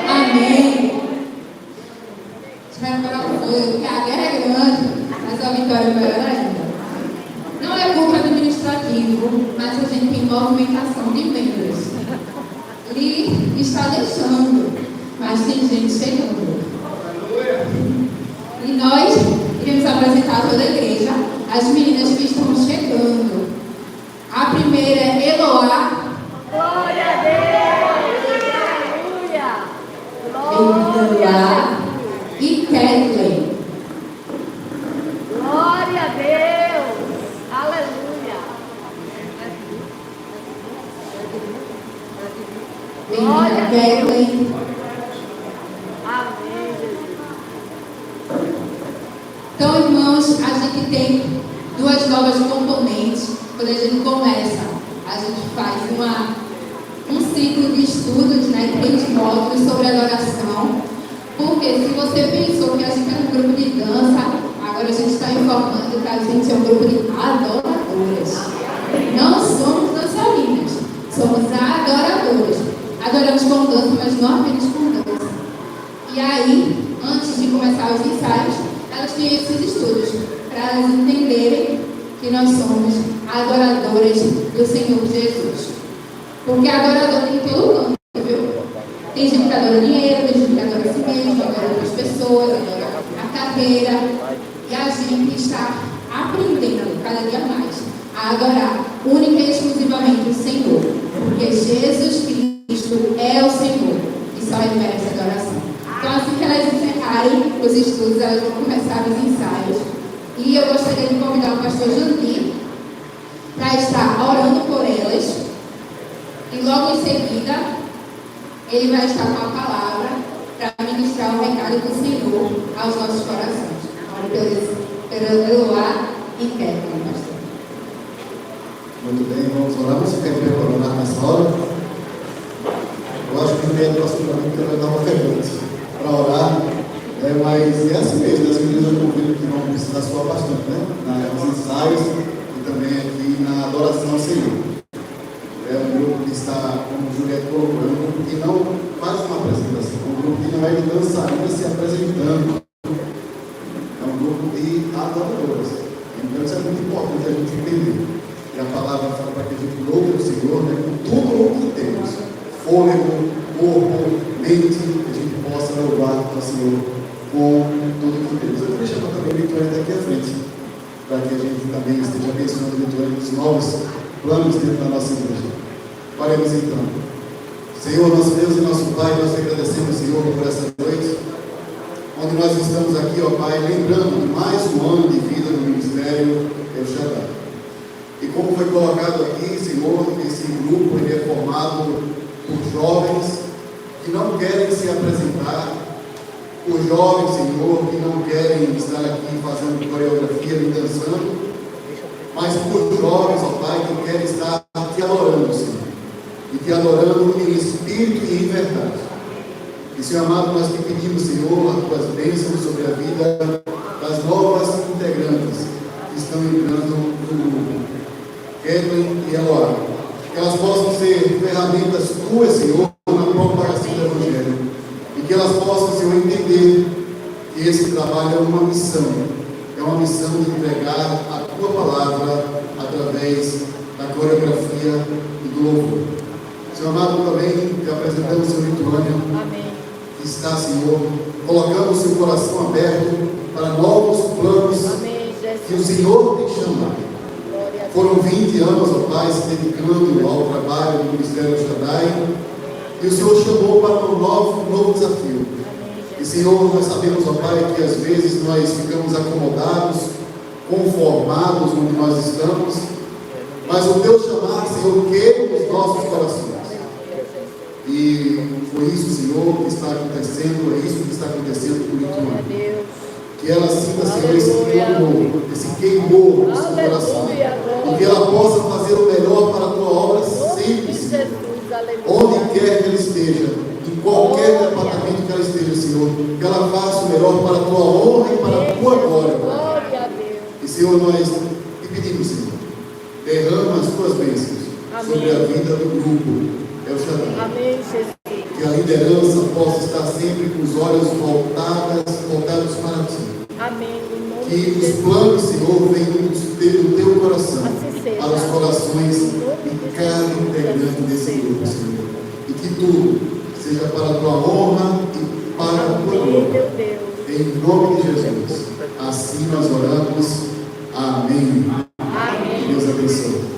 Amém. Espero para o fogo, porque a guerra é grande, mas a vitória é maior ainda. Não é culto administrativo, mas a gente tem movimentação de membros. Ele está deixando, mas tem gente chegando. E nós iremos apresentar toda a igreja as meninas que estão chegando. A primeira é Eloá. Glória a Deus! Aleluia! Eloá e Kathleen. Glória a Deus! Aleluia! Bem-vinda, Kathleen. Amém, Jesus. Então, irmãos, a gente tem duas novas componentes. Quando a gente começa, a gente faz um ciclo de estudos, né, 3 módulos sobre adoração. Porque se você pensou que a gente era um grupo de dança, agora a gente está informando que a gente é um grupo de adoradoras. Não somos dançarinas, somos adoradoras. Adoramos com dança, mas não apenas com dança. E aí, antes de começar os ensaios, elas tinham esses estudos para elas entenderem que nós somos adoradoras do Senhor Jesus. Porque adorador tem todo canto, viu? Tem gente que adora dinheiro, tem gente que adora si mesmo, adora outras pessoas, adora a carreira. E a gente está aprendendo cada dia mais a adorar única e exclusivamente o Senhor. Porque Jesus Cristo é o Senhor e só Ele merece adoração. Então, assim que elas encerrarem os estudos, elas vão começar os ensaios. E eu gostaria de convidar o pastor Jandir para estar orando por elas. E logo em seguida, ele vai estar com a palavra para ministrar o recado do Senhor aos nossos corações. Ore pelo Eloá e Kathleen, pastor. Muito bem, vamos orar. Você quer ver para orar nessa hora? Eu acho que o medo pastor para mim que vai dar uma pergunta para orar. Mas é assim mesmo, as meninas eu convido que vão precisar suar bastante, né? Nos ensaios e também aqui na adoração ao Senhor. É um grupo que está, como o Juliette colocou, é um grupo que não faz uma apresentação, é um grupo que não é de dançarina se apresentando. É um grupo de adoradores. Então isso é muito importante a gente entender. E a palavra fala para que a gente louve o Senhor, né, com tudo o que temos. Fôlego, corpo, mente, que a gente possa louvar o Senhor com tudo que temos. Eu queria chamar também o Vitória daqui à frente, para que a gente também esteja pensando o Vitória nos novos planos dentro da nossa igreja. Oremos então. Senhor, nosso Deus e nosso Pai, nós te agradecemos, Senhor, por essa noite, onde nós estamos aqui, ó Pai, lembrando de mais um ano de vida no Ministério El Shaddai. E como foi colocado aqui, Senhor, esse grupo ele é formado por jovens que não querem se apresentar, por jovens, Senhor, que não querem estar aqui fazendo coreografia e dançando, mas por jovens, ó Pai, que querem estar te adorando, Senhor, e te adorando em espírito e em verdade. E, Senhor amado, nós te pedimos, Senhor, as tuas bênçãos sobre a vida das novas integrantes que estão entrando no grupo, Kathleen e Eloá, que elas possam ser ferramentas tuas, Senhor, na propagação do Evangelho, e que elas possam, Senhor, entender que esse trabalho é uma missão de entregar a tua palavra através da coreografia e do louvor. Senhor amado, também te apresentamos o Senhor Lituânia, que está, Senhor, colocando o seu coração aberto para novos planos que o Senhor tem chamado. Foram 20 anos, ó Pai, se dedicando ao trabalho do Ministério Shaddai, e o Senhor chamou para um novo desafio. E, Senhor, nós sabemos, ó Pai, que às vezes nós ficamos acomodados, conformados onde nós estamos, mas o teu chamar, Senhor, queima os nossos corações. E foi isso, Senhor, que está acontecendo, é isso que está acontecendo com o Lituânia. Que ela sinta, Senhor, esse queimor no seu coração. E que ela possa fazer o melhor para a tua obra sempre, Senhor. Onde quer que ela esteja, em qualquer departamento que ela esteja, Senhor, que ela faça o melhor para a tua honra e para a tua glória. E, Senhor, nós te pedimos, Senhor, derrama as tuas bênçãos sobre a vida do grupo El Shaddai. Amém, Jesus. Que a liderança possa estar sempre com os olhos voltados para ti. Amém. Em nome Que de os Jesus. planos, Senhor, venham do teu coração Assim seja. para os corações de cada integrante desse grupo, Senhor. E que tudo seja para a tua honra e para a tua Amém, glória. meu Deus. Em nome de Jesus. Assim nós oramos. Amém. Amém. Deus abençoe.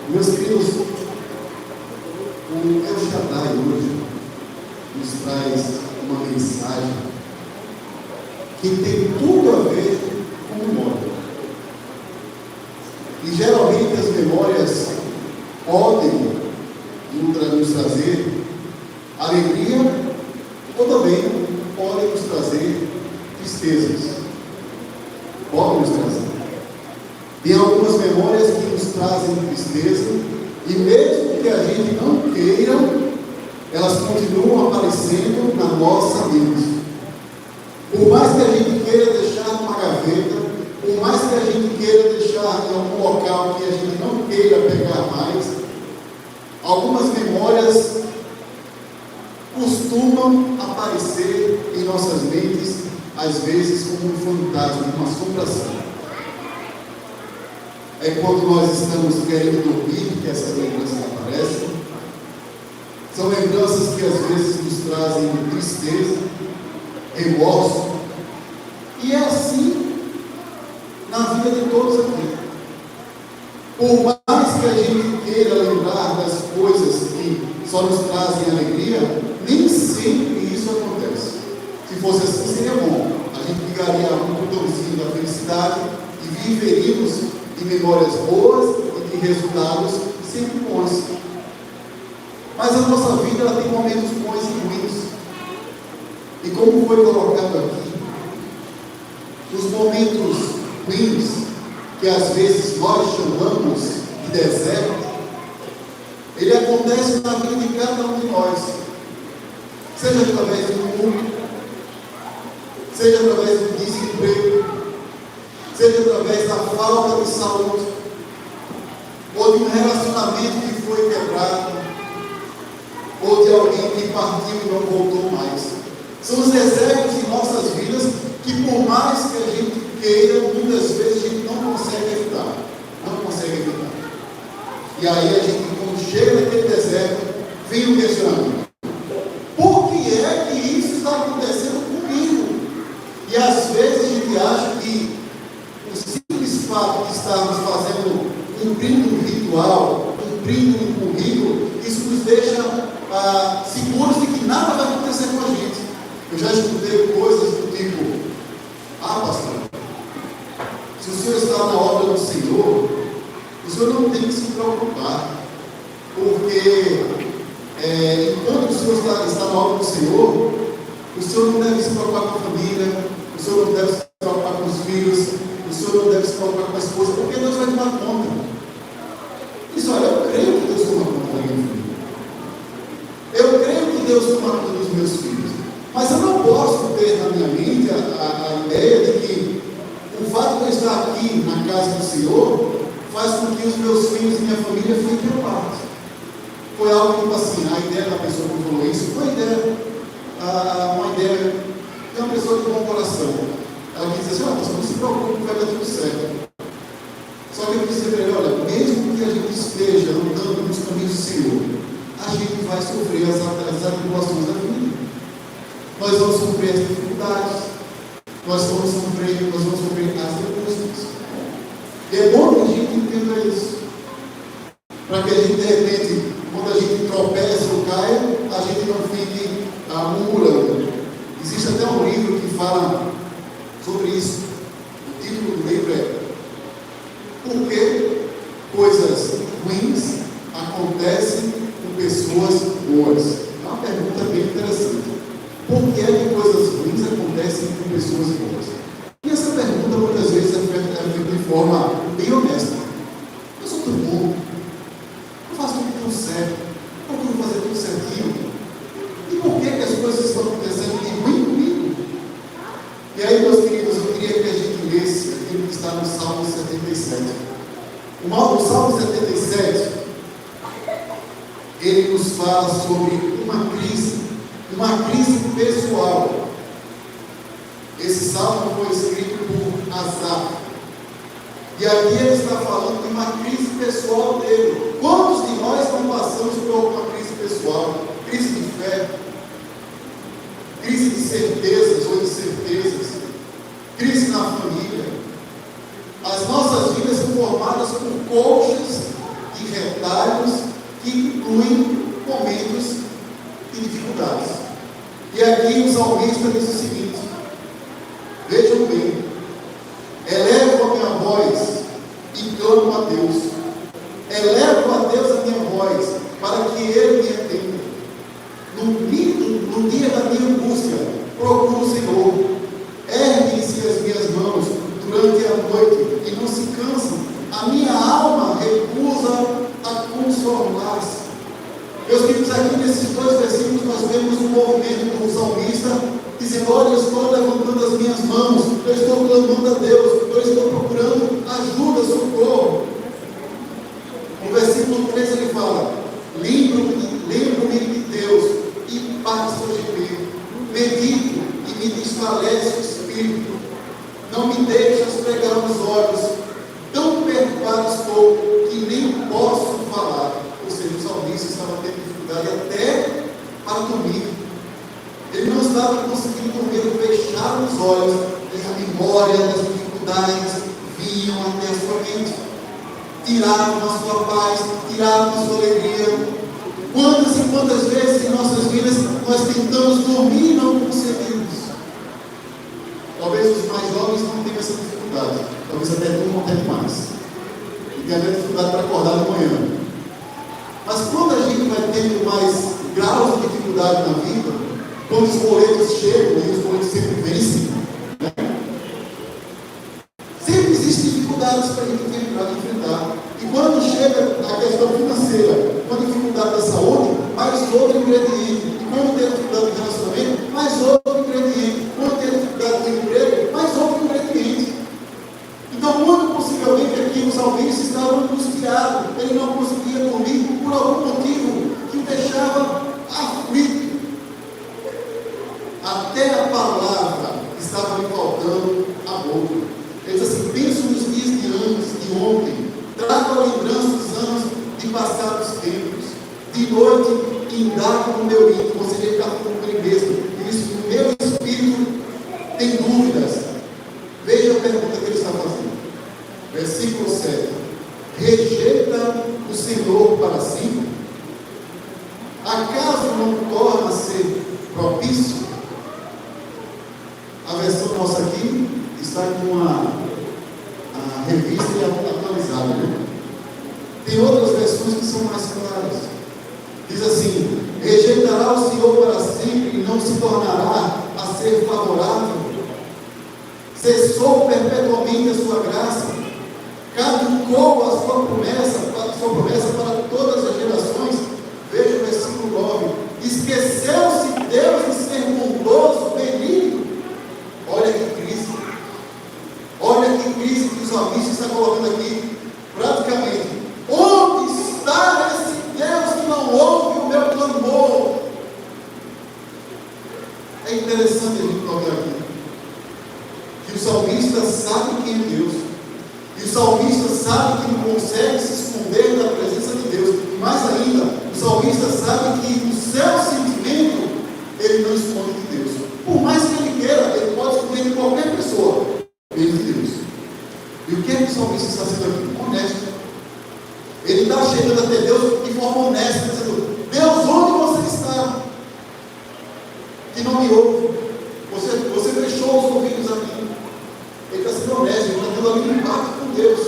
Meus queridos, o El Shaddai hoje nos traz uma mensagem que tem tudo a ver com memória. E geralmente as memórias podem nos trazer alegria ou também podem nos trazer tristezas. Podem nos trazer. Tem algumas memórias que nos trazem tristeza, e mesmo que a gente não queira, elas continuam aparecendo na nossa mente. Por mais que a gente queira deixar numa gaveta, por mais que a gente queira deixar em algum local que a gente não queira pegar mais, algumas memórias costumam aparecer em nossas mentes, às vezes como um fantasma, uma assombração. É quando nós estamos querendo dormir que essas lembranças aparecem. São lembranças que às vezes nos trazem tristeza, remorso. E é assim na vida de todos aqui. Por mais que a gente queira lembrar das coisas que só nos trazem alegria, nem sempre isso acontece. Se fosse assim, seria bom. A gente ligaria um botãozinho da felicidade e viveríamos de memórias boas e de resultados sempre bons. Mas a nossa vida ela tem momentos bons e ruins. E como foi colocado aqui, os momentos ruins, que às vezes nós chamamos de deserto, ele acontece na vida de cada um de nós. Seja através do culto, seja através do desemprego, seja através da falta de saúde, ou de um relacionamento que foi quebrado, ou de alguém que partiu e não voltou mais. São os desertos em nossas vidas que, por mais que a gente queira, muitas vezes a gente não consegue evitar. Não consegue evitar. E aí a gente, quando chega naquele deserto, vem o questionamento: por que é que isso está acontecendo comigo? E às vezes a gente acha que o simples fato de estarmos cumprindo um ritual, cumprindo um currículo, isso nos deixa seguros de que nada vai acontecer com a gente. Eu já escutei coisas do tipo: pastor, se o senhor está na obra do Senhor, o senhor não tem que se preocupar, porque enquanto o senhor está na obra do Senhor, o senhor não deve se preocupar com a família, o senhor não deve se preocupar com os filhos, o senhor não deve se preocupar com a esposa, porque Deus vai tomar conta. Isso, olha, eu creio que Deus toma conta da minha filha. Eu creio que Deus toma conta dos meus filhos. Mas eu não posso ter na minha mente a ideia de que o fato de eu estar aqui na casa do Senhor faz com que os meus filhos e minha família fiquem preocupados. Foi algo tipo assim, a ideia da pessoa que falou isso foi uma ideia de uma pessoa de bom coração. Ela quis dizer assim: não se preocupe, vai dar tudo certo. Só que eu quis dizer para ele: olha, mesmo que a gente esteja andando nos caminhos do Senhor, a gente vai sofrer as atribulações da vida. Nós vamos sofrer as dificuldades, nós vamos sofrer as angústias. E é bom que a gente entenda isso, para que a gente, de repente, quando a gente tropeça ou cai, a gente não fique murmurando, pessoas boas? É uma pergunta bem interessante. Por que é que coisas ruins acontecem com pessoas boas? E essa pergunta muitas vezes é feita de forma bem honesta. Eu sou tudo bom, eu faço tudo certo, eu procuro fazer tudo certinho. E por que as coisas estão acontecendo de ruim comigo? E aí, meus queridos, eu queria que a gente lesse aquilo que está no Salmo 77. O Salmo 77, ele nos fala sobre uma crise pessoal. Esse salmo foi escrito por Asaf. E aqui ele está falando de uma crise pessoal dele. Quantos de nós não passamos por uma crise pessoal? Crise de fé, crise de certezas ou incertezas, crise na família. As nossas vidas são formadas por colchas de retalhos que incluem momentos de dificuldades. E aqui o salmista diz o seguinte: vejam bem, elevo a minha voz e clamo a Deus. Elevo a Deus a minha voz para que Ele me atenda. No dia da minha angústia, procuro o Senhor. Erguem-se as minhas mãos durante a noite e não se cansam. A minha alma recusa a consolar-se. Meus queridos, aqui nesses dois versículos nós vemos um movimento do salmista dizendo: olha, eu estou levantando as minhas mãos, eu estou clamando a Deus, eu estou procurando ajuda, socorro. No versículo 3 ele fala: lembro-me de Deus e passo a gemer, medito e me desfalece o espírito, não me deixas pregar os olhos, tão perturbado estou que nem posso falar. Ou seja, o salmista estava tendo dificuldade até para dormir. Ele não estava conseguindo dormir, fechar os olhos, e a memória das dificuldades vinham até a sua mente, tiravam a sua paz, tiravam a sua alegria. Quantas e quantas vezes em nossas vidas nós tentamos dormir e não conseguimos? Talvez os mais jovens não tenham essa dificuldade, talvez até durmam até demais, e tenham dificuldade para acordar de manhã. Mas quando a gente vai tendo mais graus de dificuldade na vida, quando os boletos chegam, e os boletos sempre vencem, né? Sempre existem dificuldades para a gente enfrentar. E quando chega a questão financeira, quando a dificuldade da saúde, mais outro ingrediente. E quando tem a dificuldade do relacionamento, mais outro ingrediente. Quando tem a dificuldade do emprego, mais outro ingrediente. Então, muito possivelmente aqui o salmista estava angustiado, ele não conseguia dormir por algum motivo que o deixava aflito. Até a palavra estava lhe faltando a boca. Ele diz assim: penso nos dias de ontem, trago a lembrança dos anos de passados tempos, de noite indago no meu íntimo, ou seja, ele está falando com ele mesmo, e isso no meu espírito tem dúvidas. Veja a pergunta que ele está fazendo. Versículo 7. Rejeita o Senhor para sempre? Acaso não torna a ser propício? A versão nossa aqui está com a revista atualizada, né? Tem outras versões que são mais claras. Diz assim: rejeitará o Senhor para sempre e não se tornará a ser favorável? Cessou perpetuamente a sua graça? Caducou a sua promessa para todas as gerações? Veja o versículo 9. Esqueceu-se Deus de ser bondoso, benigno? Olha que crise. Olha que crise que o salmista está colocando aqui. Praticamente, onde está esse Deus que não ouve o meu clamor? É interessante a gente notar aqui que o salmista sabe quem é Deus, e o salmista sabe que não consegue se esconder da presença de Deus, e mais ainda, o salmista sabe que o seu sentimento ele não esconde de Deus. Por mais que ele queira, ele pode esconder de qualquer pessoa, menos de Deus. E o que é que o salmista está sendo aqui? Honesto. Ele está chegando até Deus de forma honesta, dizendo: Deus, onde você está? Que não me ouve. Você fechou os ouvidos a mim. Ele está sendo honesto, ele está tendo ali um embate com Deus.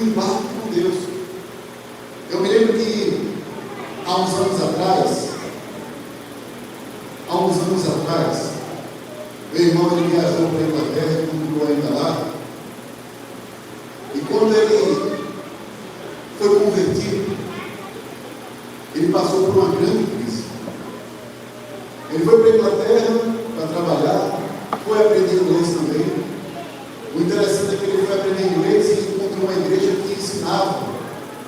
Um embate com Deus. Eu me lembro que há uns anos atrás, meu irmão ele viajou para a Inglaterra, ele continuou ainda lá, e quando ele foi convertido, ele passou por uma grande crise. Ele foi para a Inglaterra para trabalhar, foi aprender inglês também. O interessante é que ele foi aprender inglês e encontrou uma igreja que ensinava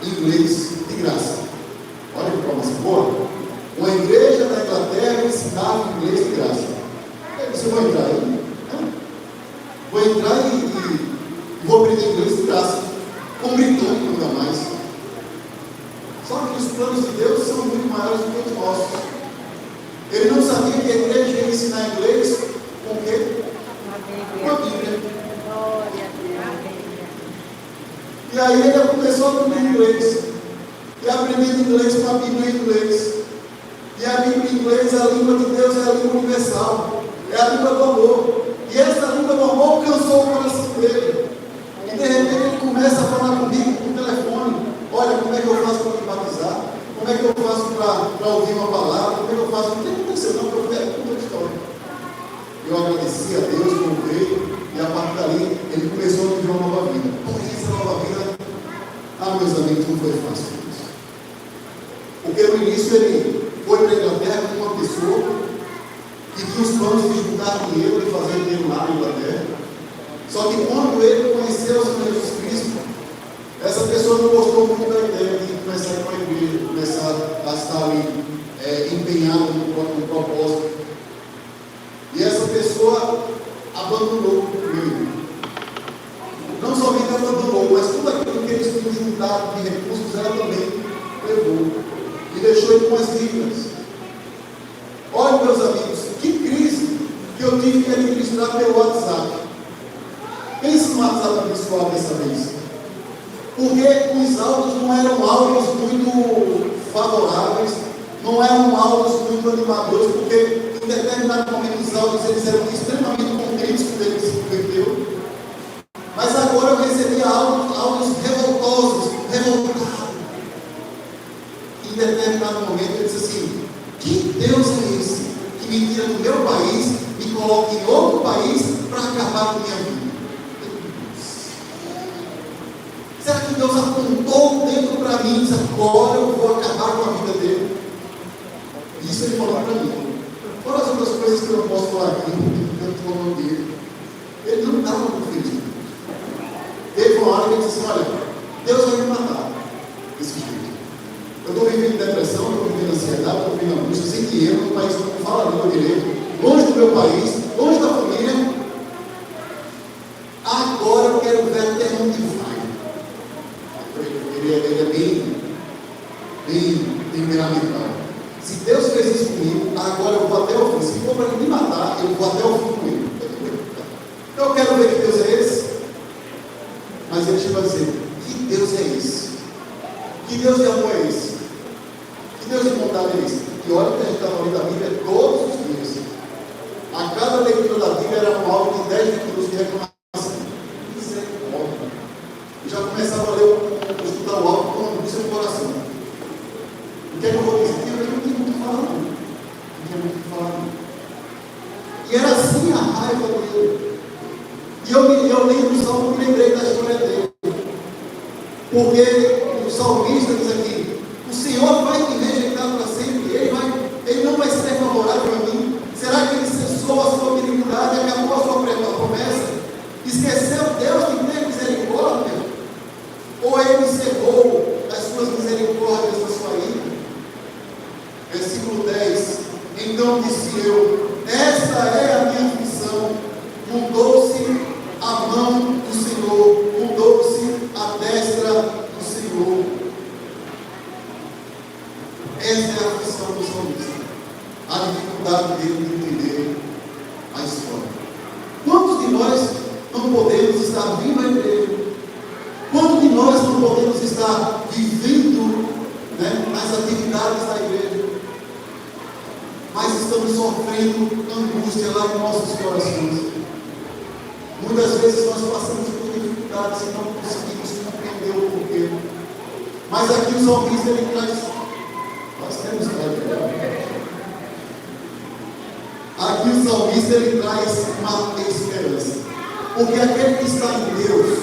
inglês de graça. Olha que promessa boa. Uma igreja na Inglaterra ensinava inglês de graça. Aí você vai entrar aí? Vou entrar e vou aprender inglês de graça. Com britânico ainda mais. Só que os planos de Deus são muito maiores do que os nossos. Ele não sabia que a igreja ia ensinar inglês com o quê? Com a Bíblia. E aí ele começou a aprender inglês. E aprendendo inglês com a Bíblia em inglês. E a Bíblia em inglês, a língua de Deus é a língua universal. É a língua do amor. E essa língua do amor alcançou o coração dele. E de repente ele começa a falar comigo por telefone. Olha, como é que eu faço para me batizar? Como é que eu faço para ouvir uma palavra? Como é que eu faço? Não tem que acontecer não, porque eu quero contar a história. Eu agradeci a Deus, louvei, e a partir dali ele começou a viver uma nova vida. Porém, essa nova vida, meus amigos, não foi fácil. Porque no início ele foi para a Inglaterra com uma pessoa que tinha os planos de juntar dinheiro e fazer dinheiro lá na Inglaterra. Só que quando ele conheceu o Senhor Jesus Cristo, essa pessoa não gostou muito da ideia de começar a ir para a igreja, começar a estar ali empenhado no propósito. E essa pessoa abandonou o meu irmão. Não somente abandonou, mas tudo aquilo que eles tinham juntado de recursos, ela também levou. E deixou ele com as dívidas. Olha, meus amigos, que crise que eu tive que administrar pelo WhatsApp. Pense no WhatsApp abençoado dessa vez. Porque os áudios não eram áudios muito favoráveis, não eram áudios muito animadores, porque em determinado momento os áudios eles eram extremamente contritos quando ele se converteu. Mas agora eu recebia áudios revoltosos, revoltados. Em determinado momento ele disse assim: que Deus é esse que me tira do meu país, me coloca em outro país para acabar com minha vida? Será que Deus apontou dentro para mim e disse: agora eu vou acabar com a vida dele? Isso ele falou para mim. Fora as outras coisas que eu não posso falar aqui, porque eu estou falando dele. Ele não estava muito feliz. Teve uma hora que ele disse assim: olha, Deus vai me matar desse jeito. Eu estou vivendo depressão, eu estou vivendo ansiedade, estou vivendo angústia, sem dinheiro, no país que não fala a língua direito, longe do meu país, longe da família. Agora eu quero ver até onde vai. Ele é bem temperamental. Se Deus fez isso comigo, agora eu vou até o fim. Se for para ele me matar, eu vou até o fim com ele. Eu quero ver que Deus é esse. Mas ele chega a dizer: que Deus é esse? Que Deus de amor é esse? Que Deus de bondade é esse? E olha que a gente está lendo a Bíblia todos os dias. A cada leitura da Bíblia era um áudio de 10 minutos de reclamação. Misericórdia. Eu já começava a ler, estudar o áudio com uma angústia no coração. O que é que eu vou dizer? Eu não tinha muito o que falar, não. Não tinha muito o que falar, não. E era assim a raiva dele. E eu lembro do salmo e me lembrei da história dele. Porque o salmista diz aqui: o Senhor vai me rejeitar para sempre, ele não vai ser favorável a mim. Será que ele cessou a sua benignidade, acabou a sua promessa? Esqueceu Deus de ter misericórdia? Ou ele encerrou as suas misericórdias na sua ira? Versículo 10: então disse eu: esta é a minha aflição, mudou-se a mão do Senhor, mudou-se a destra do Senhor. Essa é a aflição do salmista, a dificuldade dele de entender a história. Quantos de nós não podemos estar vindo à igreja? Quantos de nós não podemos estar vivendo, as atividades da igreja, mas estamos sofrendo angústia lá em nossos corações? Muitas vezes nós passamos por dificuldades e não conseguimos compreender o porquê. Mas aqui o salmista ele traz salmista ele traz uma esperança. Porque aquele que está em Deus,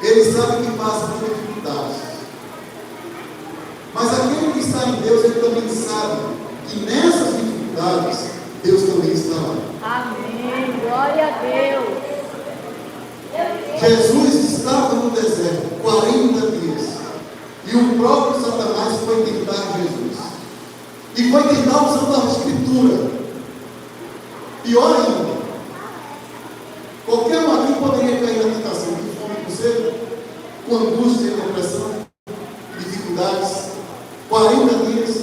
ele sabe que passa por dificuldades. Mas aquele que está em Deus, ele também sabe que nessas dificuldades, Deus também está lá. Amém. Glória a Deus. Jesus estava no deserto 40 dias. E o próprio Satanás foi tentar Jesus. E foi tentar usando a Escritura. Pior ainda, qualquer um aqui poderia cair na tentação de fome com sede, com angústia e depressão, dificuldades, 40 dias.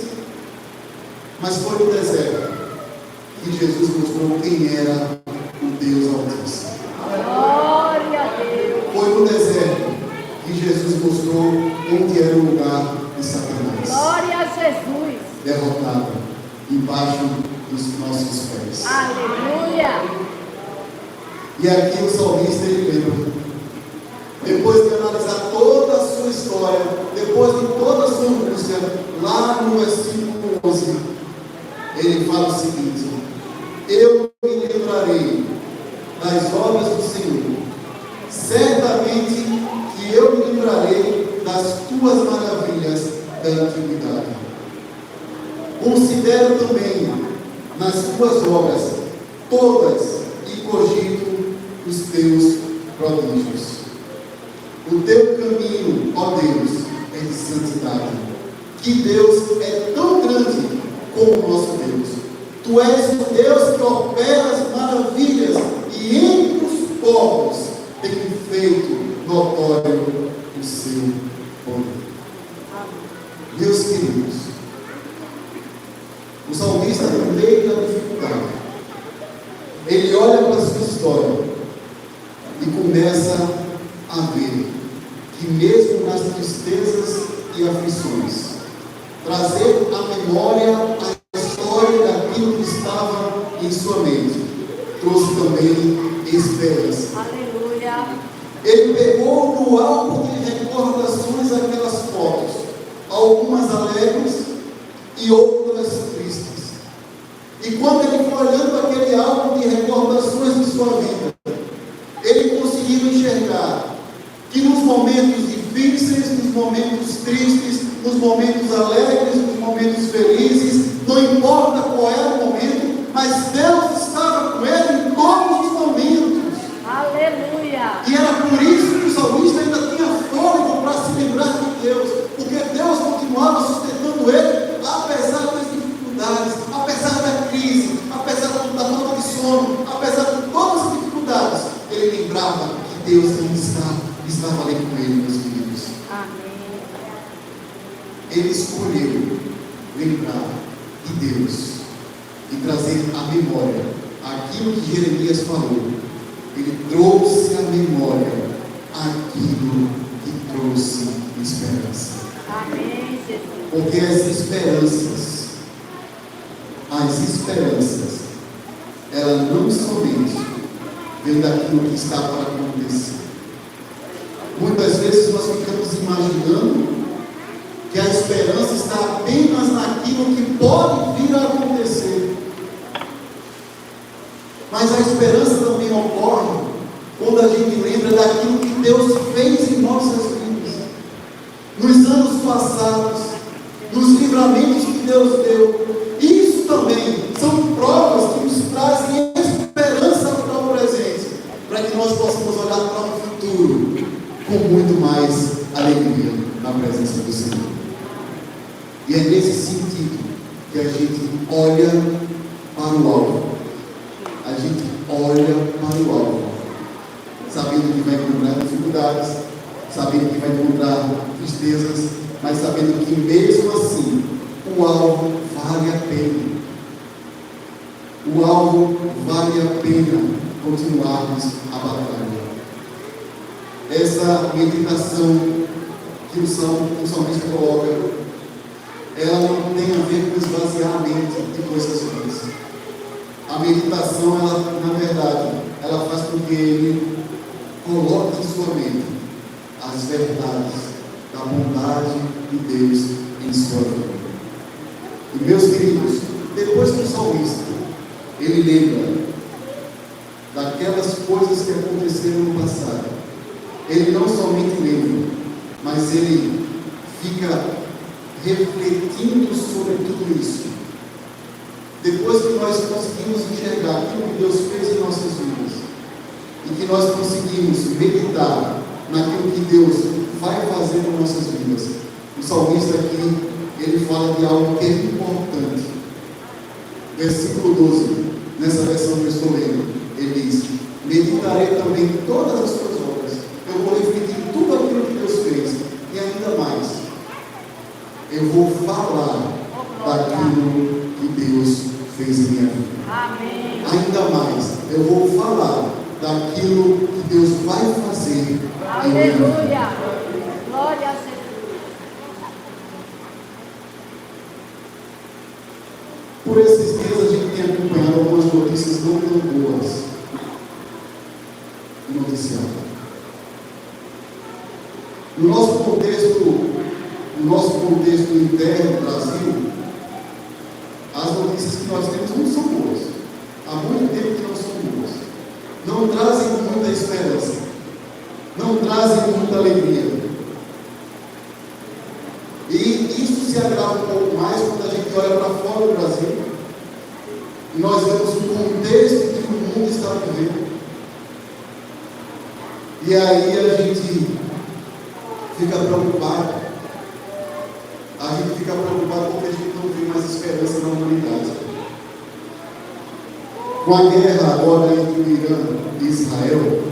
Mas foi no deserto que Jesus mostrou quem era o Deus Altíssimo. Glória a Deus. Foi no deserto que Jesus mostrou onde era o lugar de Satanás. Glória a Jesus. Derrotado, embaixo dos nossos pés. Aleluia. E aqui o salmista ele lembra, depois de analisar toda a sua história, depois de toda a sua angústia, lá no versículo 11, ele fala o seguinte: eu me livrarei das obras do Senhor, certamente que eu me livrarei das tuas maravilhas da antiguidade. Considero também nas tuas obras todas e cogito os teus prodígios. O teu caminho, ó Deus, é de santidade. Que Deus é tão grande como o nosso Deus. Tu és o Deus que opera as maravilhas e entre os povos tem feito notório o seu poder. Meus queridos, o salmista, no meio da dificuldade, ele olha para a sua história e começa a ver que mesmo nas tristezas e aflições, trazer à memória a história daquilo que estava em sua mente, trouxe também esperança. Aleluia. Ele pegou no álbum de recordações aquelas fotos, algumas alegres e outras tristes. E quando ele foi olhando aquele álbum de recordações de sua vida, ele conseguiu enxergar que nos momentos difíceis, nos momentos tristes, nos momentos alegres, nos momentos felizes, não importa qual era o momento, mas Deus estava com ele em todos os momentos. Aleluia. E era por isso que o salmista ainda tinha fôlego para se lembrar de Deus, porque Deus continuava sustentando ele, apesar das dificuldades, apesar da crise, apesar da falta de sono, apesar de todas as dificuldades. Ele lembrava que Deus ainda estava ali com ele, meus queridos. Amém. Ele escolheu lembrar de Deus e trazer à memória aquilo que Jeremias falou. Ele trouxe à memória aquilo que trouxe esperança. Amém, Jesus. Porque as esperanças, elas não somente vêm daquilo que está para acontecer. Muitas vezes nós ficamos imaginando que a esperança está apenas naquilo que pode vir a acontecer. Mas a esperança também ocorre quando a gente lembra daquilo que Deus fez em nossas vidas, nos anos passados, nos livramentos que Deus deu. Isso também são provas que nos trazem esperança para o presente, para que nós possamos olhar para o futuro com muito mais alegria na presença do Senhor. E é nesse sentido que a gente olha para o alvo. A gente olha para o alvo, sabendo que vai encontrar dificuldades, sabendo que vai encontrar tristezas, mas sabendo que mesmo assim o alvo vale a pena. O alvo vale a pena continuarmos a batalha. Essa meditação que o salmista coloca, ela não tem a ver com esvaziar a mente de coisas ruins. A meditação, ela, na verdade, ela faz com que ele coloque em sua mente as verdades da bondade de Deus em sua vida. E meus queridos, depois que o salmista, ele lembra daquelas coisas que aconteceram no passado, ele não somente lembra, mas ele fica refletindo sobre tudo isso. Depois que nós conseguimos enxergar aquilo que Deus fez em nossas vidas, e que nós conseguimos meditar naquilo que Deus vai fazer em nossas vidas, o salmista aqui, ele fala de algo que é importante. Versículo 12, nessa versão que eu estou lendo, ele diz: meditarei também em todas as suas obras. Eu vou refletir tudo aquilo que Deus fez, e ainda mais, eu vou falar daquilo que Deus fez em minha vida. Amém. Ainda mais, eu vou falar daquilo que Deus vai fazer em minha vida. Aleluia. Glória a Jesus. Por esses dias a gente tem acompanhado algumas notícias não tão boas no noticiário. No nosso contexto interno, Brasil, as notícias que nós temos não são boas. Há muito tempo que não são boas. Não trazem muita esperança. Não trazem muita alegria. E isso se agrava um pouco mais quando a gente olha para fora do Brasil. E nós vemos o contexto que o mundo está vivendo. E aí a gente fica preocupado. A gente fica preocupado porque a gente não vê mais esperança na humanidade. Com a guerra agora entre o Irã e Israel,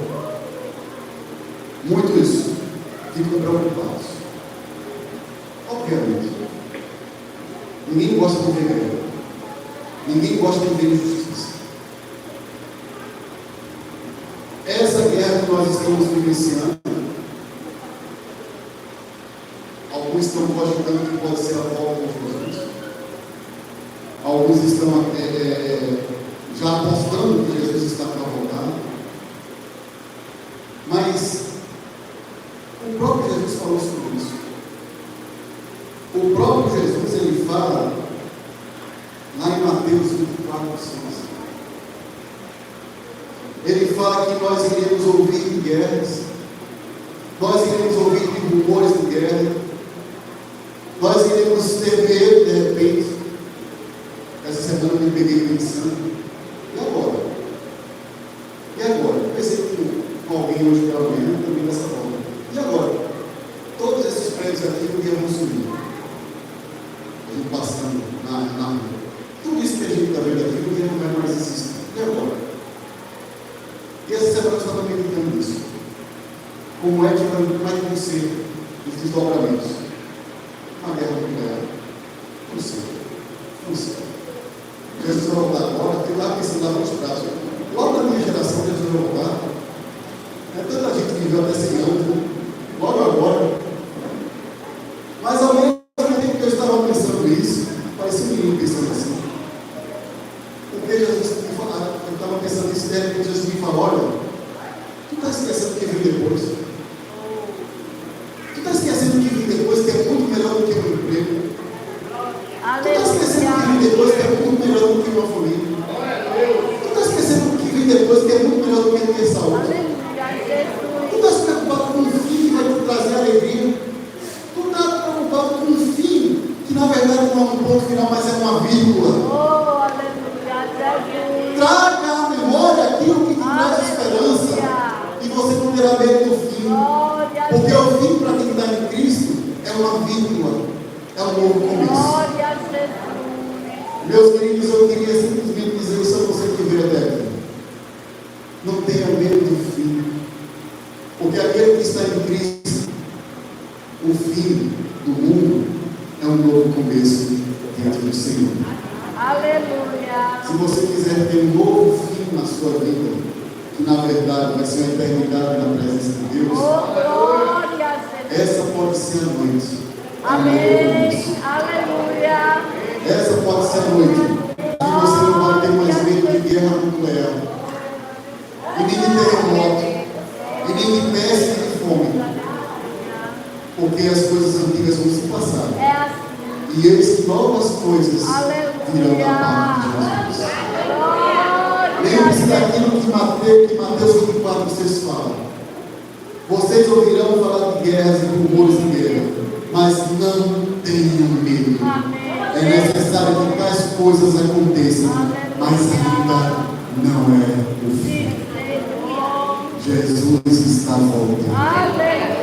muitos ficam preocupados. Obviamente. Ninguém gosta de ver guerra. Ninguém gosta de ver injustiça. Essa guerra que nós estamos vivenciando, alguns estão cogitando que pode ser a volta de Jesus. Alguns estão já apostando que Jesus está para voltar. Mas o próprio Jesus falou sobre isso. O próprio Jesus, ele fala lá em Mateus 24, 6. Ele fala que nós iremos ouvir de guerras, nós iremos ouvir de rumores de guerra, nós iremos ter medo de repente. Essa semana eu me peguei pensando: e agora? E agora? Eu pensei com alguém hoje pela manhã, também dessa forma. E agora? Todos esses prédios aqui um dia vão subir. A gente passando na rua. Tudo isso que a gente está vendo aqui um dia não vai mais existir. E agora? E essa semana eu estava meditando nisso. Como é que vão ser os desdobramentos? Uma guerra nuclear. Não sei. Não sei. Jesus vai voltar agora, eu estava pensando lá nos braços. Logo na minha geração, Jesus vai voltar. Tanta gente que viveu até 100 anos, logo agora. Mas ao mesmo tempo que eu estava pensando isso, parecia um menino pensando assim. Porque Jesus me falava, eu estava pensando isso, de repente Jesus me falou: olha, tu está esquecendo o que vem depois? Tu está esquecendo o que vem depois, que é muito melhor do que um emprego? Tu está esquecendo o que vem depois, que é muito melhor do que uma família? Tu está esquecendo o que vem depois, que é muito melhor do que ter saúde? Tu estás preocupado com um fim que vai te trazer alegria? Tu estás preocupado com um fim que na verdade não é um ponto final, mas é uma vírgula. Oh, aleluia, Jesus. Traga à memória aquilo que te traz esperança, e você não terá medo do fim. Porque o fim para quem está em Cristo é uma vírgula, é um novo começo. Glória a Jesus. Meus queridos, eu queria simplesmente dizer isso a você que veio até aqui. Não tenha medo do fim. Porque aquele que está em Cristo, o fim do mundo é um novo começo diante do Senhor. Aleluia. Se você quiser ter um novo fim na sua vida, que na verdade vai ser uma eternidade na presença de Deus, Oh, glória a Jesus. essa pode ser a noite. Amém. Aleluia. Essa pode ser a noite que você não vai ter mais medo de guerra nuclear, e nem de terremoto, e nem de peste e de fome, porque as coisas antigas vão se passar É assim. e E eis que novas coisas virão da parte de Jesus. Lembre-se daquilo que Mateus 24, 6 fala. Vocês ouvirão falar de guerras e rumores de guerra, mas não tenham medo. É necessário que tais coisas aconteçam, mas ainda não é o fim. Jesus está voltando. Aleluia.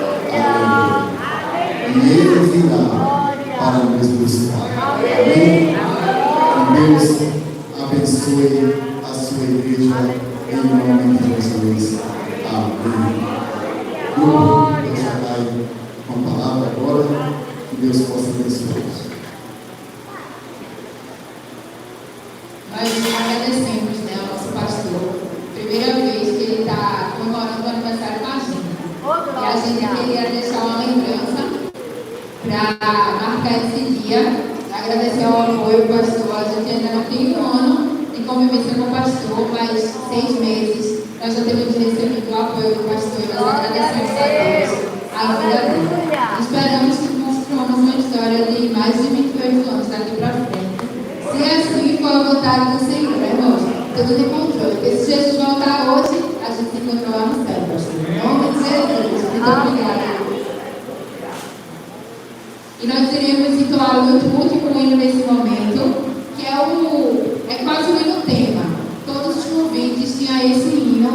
E Ele virá para nos buscar. Amém? Deus abençoe a sua igreja em nome de Jesus. Amém. Deus já vai com a palavra agora. Que Deus possa abençoar. Nós agradecemos, né, ao nosso pastor. Primeira vez que ele está comemorando o aniversário com a gente. E a gente queria deixar uma lembrança para marcar esse dia. Agradecer ao apoio do pastor. A gente ainda não tem um ano de convivência com o pastor, mas 6 meses nós já temos recebido o apoio do pastor e nós agradecemos a Deus a vida dele. Esperamos que construamos uma história de mais de 28 anos daqui para frente. Se assim for a vontade do Senhor, irmãos, tudo de controle. Porque se Jesus voltar hoje, a gente se encontrou lá no céu, pastor. Em nome de Jesus. Muito obrigada. E nós iremos entoar o último hino nesse momento, que é quase o hino tema. Todos os convites tinham esse hino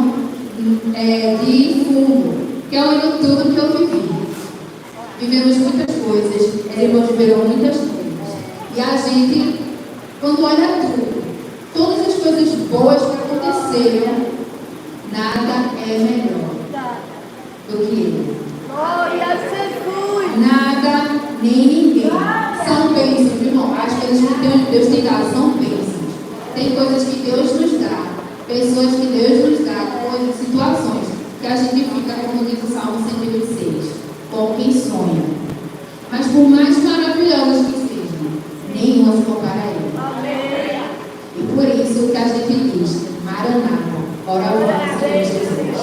de fundo, que é o hino Tudo que eu vivi. Vivemos muitas coisas, os irmãos viveram muitas coisas. E a gente, quando olha tudo, todas as coisas boas que aconteceram, nada é melhor do que ele. Glória a Jesus. Nada, nem ninguém. São bênçãos, irmão. As coisas que Deus tem dado são bênçãos. Tem coisas que Deus nos dá, pessoas que Deus nos dá, coisas, situações que a gente fica, como diz o Salmo 126, com quem sonha. Mas por mais maravilhosas que sejam, nenhuma se compara a ele. Amém. E por isso que a gente diz, Maranata, ora o nosso Senhor Jesus.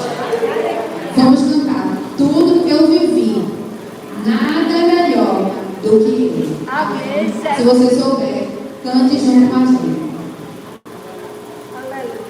Vamos cantar. Tudo que eu vivi, nada é melhor do que ele. Amém. Se você souber, cante junto com a gente. Aleluia.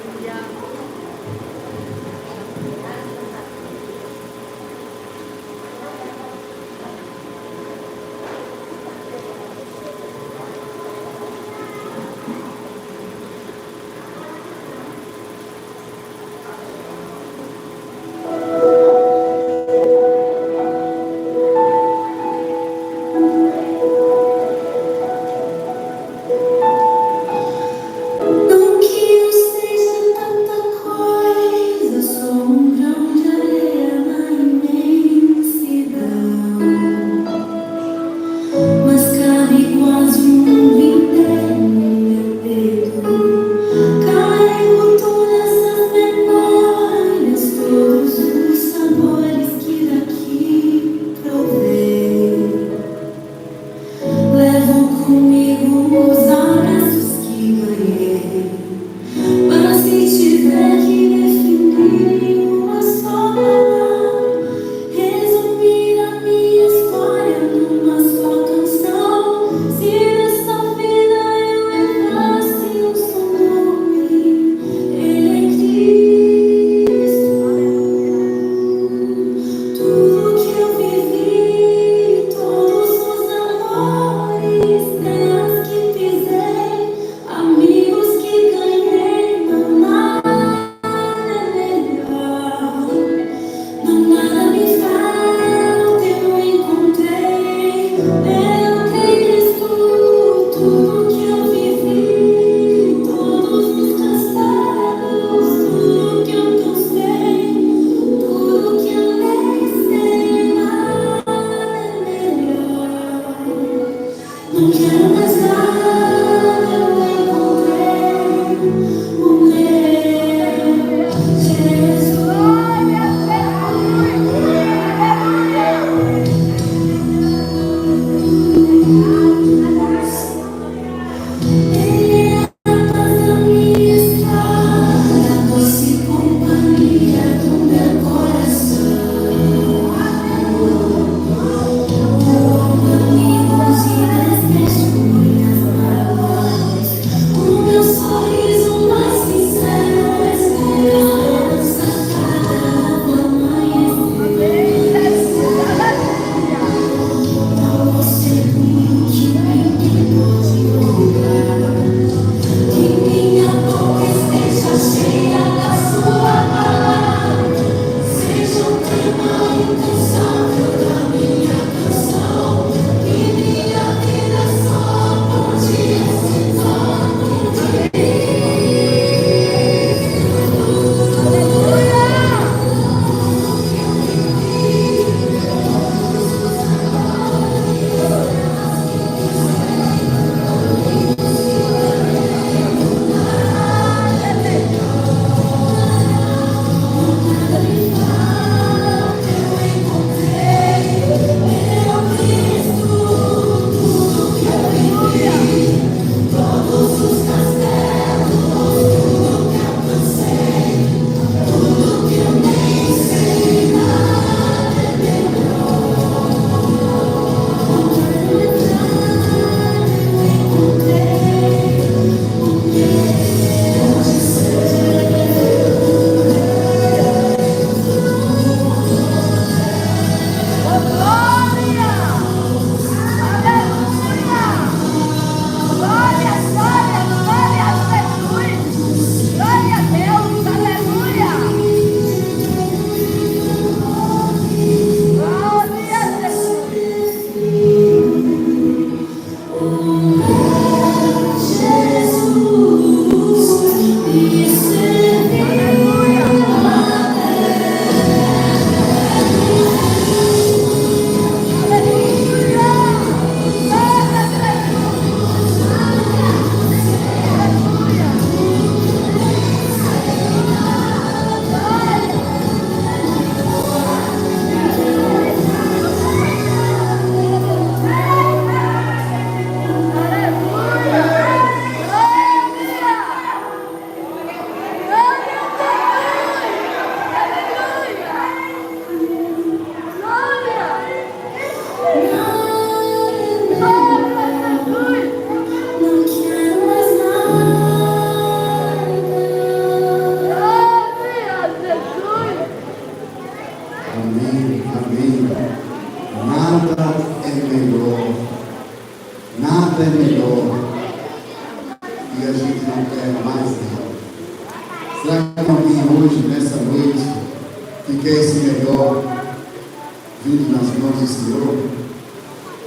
Amigos e despejo. Nada é melhor e a gente não quer mais nada. Será que tem alguém hoje, nessa noite, que quer esse melhor vindo nas mãos do Senhor?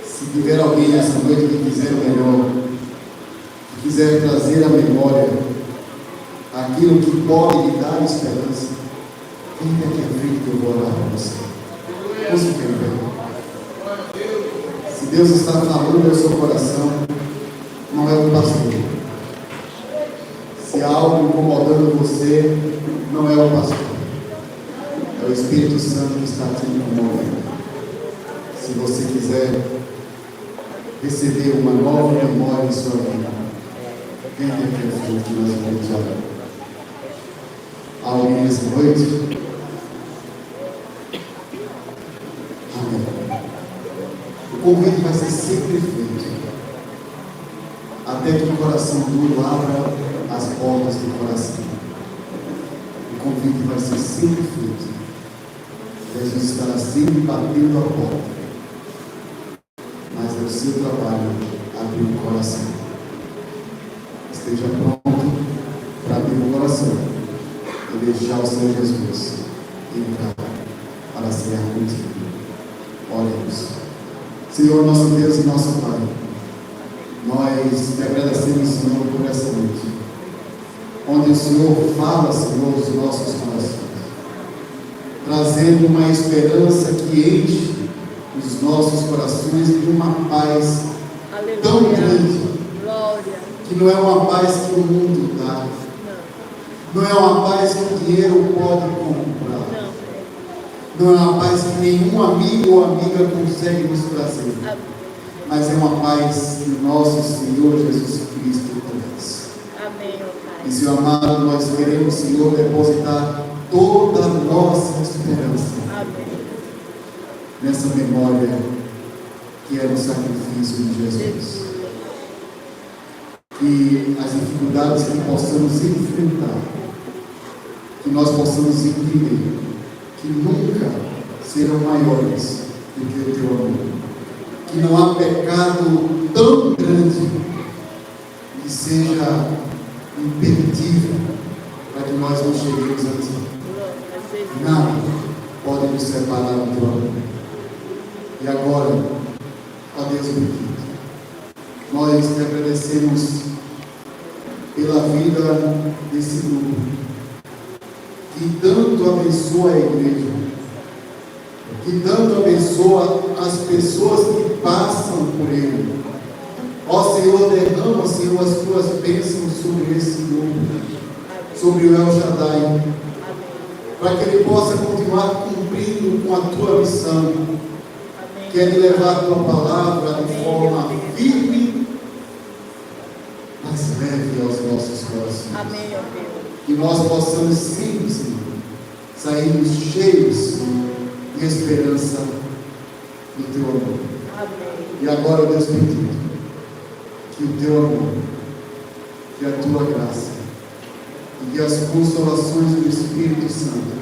Se tiver alguém nessa noite que quiser o melhor, que quiser trazer à memória aquilo que pode lhe dar esperança, quem é que acredita que eu vou orar para você? Você quer ver? Se Deus está falando ao seu coração, não é o pastor. Se há algo incomodando você, não é o pastor. É o Espírito Santo que está te incomodando. Se você quiser receber uma nova memória em sua vida, quem tem que que nós vamos orar? Há alguém nessa noite? O convite vai ser sempre feito, até que o coração duro abra as portas do coração. O convite vai ser sempre feito. Jesus estará sempre batendo a porta, mas é o seu trabalho abrir o coração. Esteja pronto para abrir o coração e deixar o Senhor Jesus entrar para ser contigo. Oremos. Senhor, nosso Deus e nosso Pai, nós te agradecemos, Senhor, por essa noite, onde o Senhor fala, Senhor, dos nossos corações, trazendo uma esperança que enche os nossos corações de uma paz tão grande, que não é uma paz que o mundo dá, não é uma paz que o dinheiro pode comprar, não é uma paz que nenhum amigo ou amiga consegue nos trazer, mas é uma paz que o nosso Senhor Jesus Cristo traz. Amém, Pai. E, Senhor amado, nós queremos, Senhor, depositar toda a nossa esperança nessa memória que é o sacrifício de Jesus. Que as dificuldades que possamos enfrentar, que nós possamos entender que nunca serão maiores do que o teu amor. Que não há pecado tão grande que seja impeditivo para que nós não cheguemos a ti. Nada pode nos separar do teu amor. E agora, ó Deus bendito, nós te agradecemos pela vida desse grupo, que tanto abençoa a igreja, que tanto abençoa as pessoas que passam por ele. Ó Senhor, derrama, Senhor, as tuas bênçãos sobre esse grupo, sobre o El Shaddai, para que ele possa continuar cumprindo com a tua missão, que é de levar a tua palavra de forma firme, mas leve aos nossos corações. Amém, ó Deus. Que nós possamos sempre, Senhor, sairmos cheios de esperança do teu amor. Amém. E agora, Deus bendito, que o teu amor, que a tua graça e que as consolações do Espírito Santo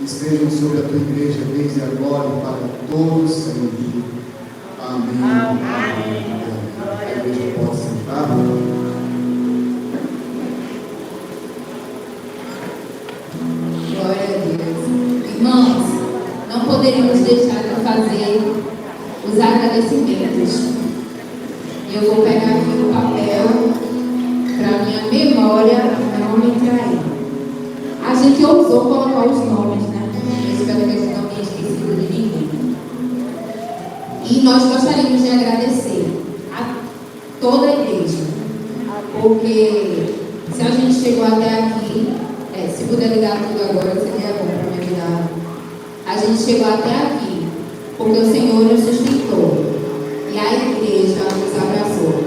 estejam sobre a tua igreja desde agora e para todos sempre. Amém. Amém. A igreja pode sentar. Glória a Deus. Irmãos, não poderíamos deixar de fazer os agradecimentos. Eu vou pegar aqui o papel para minha memória não me trair. A gente ousou colocar os nomes, né? Eu espero que a gente não tenha esquecido de ninguém. E nós gostaríamos de agradecer a toda a igreja, porque se a gente chegou até aqui, se puder ligar tudo agora, seria bom para me ajudar. A gente chegou até aqui porque o Senhor nos sustentou e a igreja nos abraçou.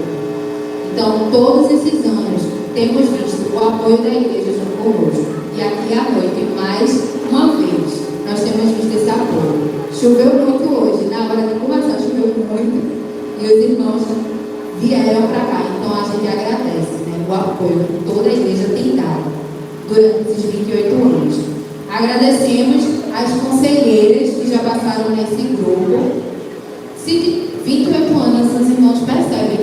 Então, todos esses anos, temos visto o apoio da igreja junto conosco. E aqui à noite, mais uma vez, nós temos visto esse apoio. Choveu muito hoje, na hora de começar, choveu muito. E os irmãos vieram para cá. Então, a gente agradece, né, o apoio que toda a igreja tem dado durante esses 28 anos. Agradecemos as conselheiras que já passaram nesse grupo. Se 28 anos, os irmãos percebem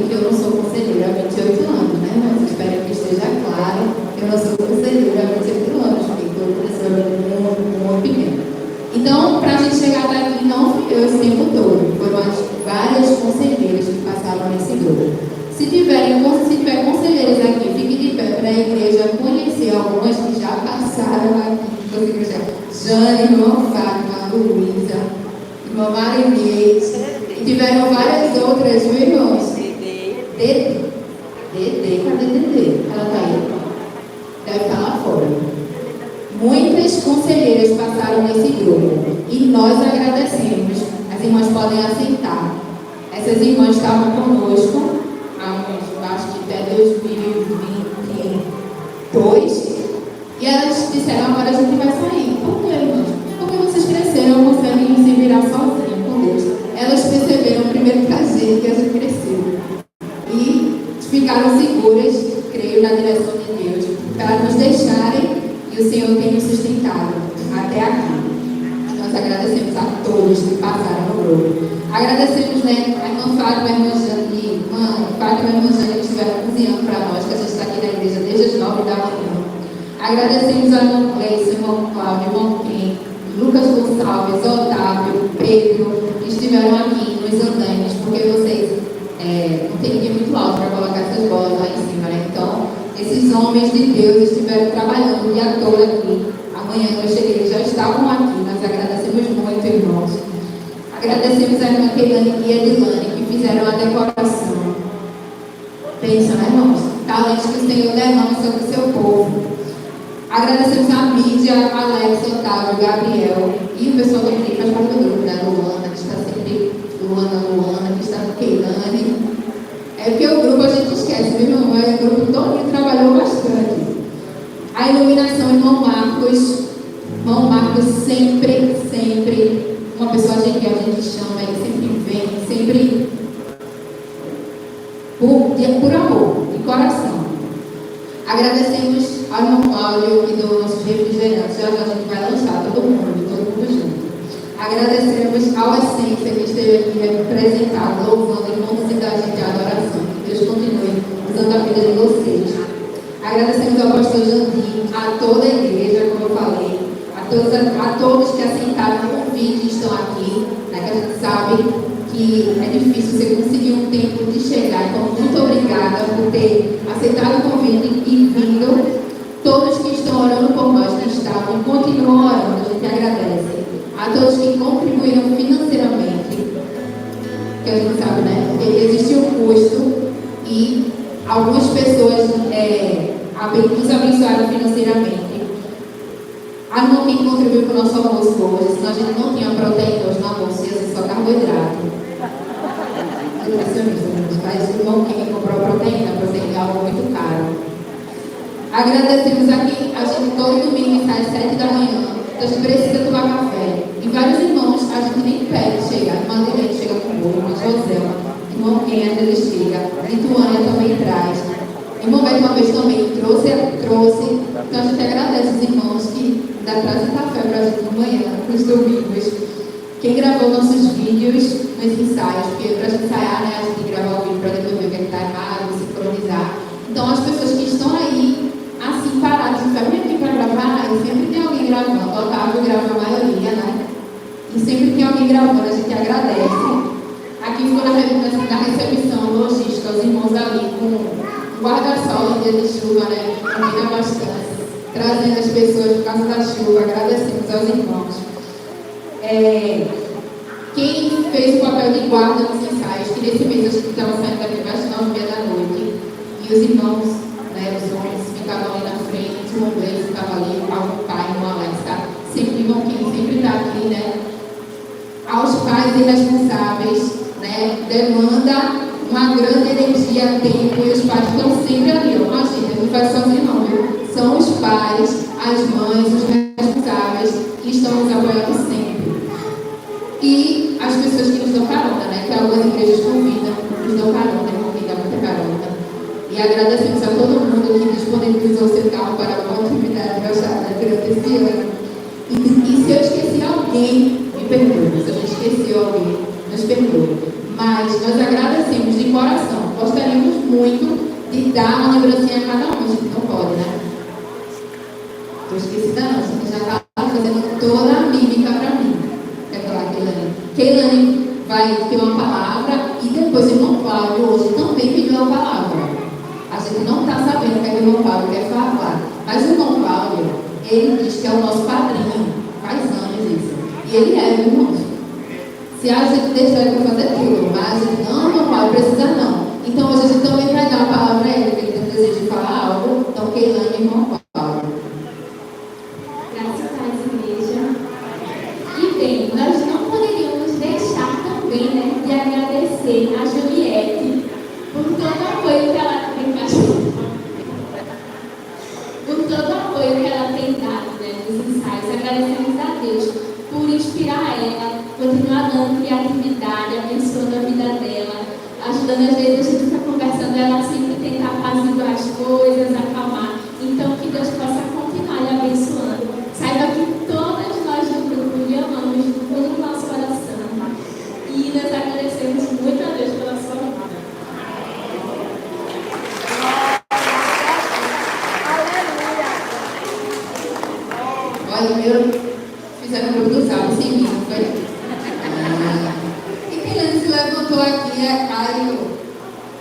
Se tiver conselheiros aqui, fique de pé para a igreja conhecer algumas que já passaram aqui. Jane, irmã Fátima, Luísa, irmã Marinês. E tiveram várias outras, viu, irmãos? Dedê, cadê Dedê? Ela está aí. Deve estar lá fora. Muitas conselheiras passaram nesse grupo e nós agradecemos. As irmãs podem aceitar. Essas irmãs estavam conosco acho que até 2022 e elas disseram: agora a gente vai sair. Por quê, irmãs? Porque vocês cresceram, conseguem se virar sozinhas com Deus. Elas perceberam primeiro que a gente cresceu e ficaram seguras, creio, na direção de Deus, para nos deixarem, e o Senhor tem nos sustentado até aqui. Nós agradecemos a todos que passaram no grupo. Agradecemos, né, a irmã Fátima, a irmã Jane, que estiveram cozinhando para nós, que a gente está aqui na igreja desde as 9 da manhã. Agradecemos a irmã Gleice, irmão Cláudio, irmão Ken, Lucas Gonçalves, Otávio, Pedro, que estiveram aqui nos andaimes, porque vocês não tem ninguém muito alto para colocar essas bolas lá em cima, né? Então, esses homens de Deus estiveram trabalhando o dia todo aqui. Amanhã eu cheguei, já estavam aqui. Nós agradecemos muito, irmãos. Agradecemos a irmã Keilane e a Edilane, que fizeram a decoração. Pensa, né, irmãos? Talentos que o Senhor derrama sobre o seu povo. Agradecemos a mídia, Alex, Otávio, Gabriel e o pessoal que faz parte do grupo, né? Luana, que está sempre. Luana, que está no Keilane. É porque o grupo a gente esquece, viu, irmão? Mas o grupo todo trabalhou bastante. A iluminação, irmão Marcos. Irmão Marcos sempre, uma pessoa que a gente chama, ele sempre vem, sempre por amor, de coração. Agradecemos ao irmão Cláudio que deu nossos refrigerantes. Já a gente vai lançar todo mundo junto. Agradecemos ao Essência que esteve aqui representado, louvando em mocidade de adoração. Que Deus continue usando a vida de vocês. Agradecemos ao pastor Jandir, a toda a igreja, como eu falei, a todos que aceitaram o convite e estão aqui, né, que a gente sabe que é difícil você conseguir um tempo de chegar. Então, muito obrigada por ter aceitado o convite e vindo. Todos que estão orando por nós, que estavam e continuam orando, a gente agradece. A todos que contribuíram financeiramente, que a gente sabe, né? Porque existe um custo e algumas pessoas nos abençoaram financeiramente. A irmã que contribuiu para o nosso almoço hoje, senão a gente não tinha proteína hoje no almoço, ia ser só carboidrato. Mas o irmão que comprou proteína é algo muito caro. Agradecemos aqui, a gente todo domingo sai às 7 da manhã, então a gente precisa tomar café. E vários irmãos, a gente nem pede chegar. Irmã Lilene chega com bolo, irmã Joselma, irmão Ken, ele chega, Lituânia também traz. Irmão Beto uma vez também trouxe. Então a gente agradece os irmãos que trazem café para a gente de manhã, nos domingos. Quem gravou nossos vídeos nos ensaios, porque para a gente ensaiar, né, a gente gravar o vídeo para depois ver o que está errado, sincronizar. Então as pessoas que estão aí, assim, paradas, vem aqui para gravar, e sempre tem alguém gravando. O Otávio grava a maioria, né? E sempre tem alguém gravando, a gente agradece. Aqui ficou na recepção logística, os irmãos ali com guarda-sol em dia de chuva, né? Combina bastante. Trazendo as pessoas por causa da chuva, agradecemos aos irmãos. Quem fez o papel de guarda nos ensaios, que nesse mês a gente estava saindo daqui mais de 9h da noite, e os irmãos, né, os homens ficavam ali na frente, o Roberto ficava ali, o pai, o Alex, tá? Sempre irmão quem sempre está aqui, né? Aos pais irresponsáveis, né? Demanda uma grande energia, tempo, e os pais estão sempre ali, ó. Imagina, não faz sozinho não, viu? São os pais, as mães, os responsáveis que estão nos apoiando sempre. E as pessoas que nos dão carona, né? Que algumas igrejas convidam, nos dão carona, convidam muita carona. E agradecemos a todo mundo que disponibilizou seu carro para a boa atividade durante esse ano. E se eu esqueci alguém, me perdoe. Se eu esqueci alguém, nos perdoe. Mas nós agradecemos de coração. Gostaríamos muito de dar uma lembrancinha a cada um. A gente não pode, né? Estou esquecida não. A gente já está fazendo toda a mímica para mim. Quer falar, Keilane? Keilane vai ter uma palavra e depois o irmão Cláudio hoje também uma palavra. A gente não está sabendo o que é que o irmão Paulo quer falar. Mas o irmão Paulo, ele diz que é o nosso padrinho. Faz anos isso. E ele é, viu, irmãos? Se a gente deixar ele para fazer tudo, mas a gente não, irmão Paulo, precisa não. Então hoje a gente também vai dar uma palavra a ele, que ele tem desejo de falar algo. Então, Keilane e irmão Paulo. Graças a Deus, igreja. E bem, nós não poderíamos deixar também, né, de agradecer a Juliette por todo o apoio que ela tem por todo o apoio que ela tem dado, né, nos ensaios. Agradecemos a Deus por inspirar ela, continuar dando criatividade, abençoando a vida dela, ajudando. Às vezes a gente está conversando, ela sempre tenta apaziguar as coisas, acalmar. Então, que Deus possa continuar lhe abençoando. Saiba que todas nós do grupo lhe amamos do fundo do nosso coração. E nós agradecemos muito a Deus pela sua vida. Olha, meu, fizeram um grupo do sábado sem mim, não foi? E Keilane se levantou aqui,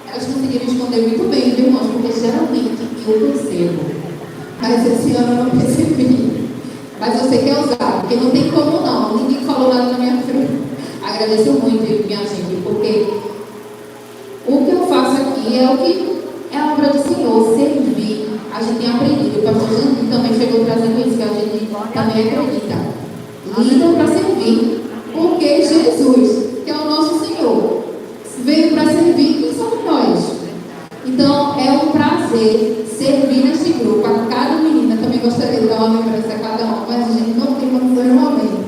elas conseguiram esconder muito bem, viu, irmãos? Porque geralmente eu percebo. Mas esse ano eu não percebi. Mas eu sei que é usado, porque não tem como não. Ninguém falou nada na minha frente. Agradeço muito, minha gente, porque o que eu faço aqui é o que é a obra do Senhor, servir. A gente tem aprendido, o pastor Jandir também chegou trazendo isso, que a gente também acredita. Lidam para servir, porque Jesus, que é o nosso Senhor, veio para servir, quem somos nós? Então, é um prazer servir neste grupo. A cada menina, também gostaria de dar uma lembrança a cada um, mas a gente não tem como foi no momento.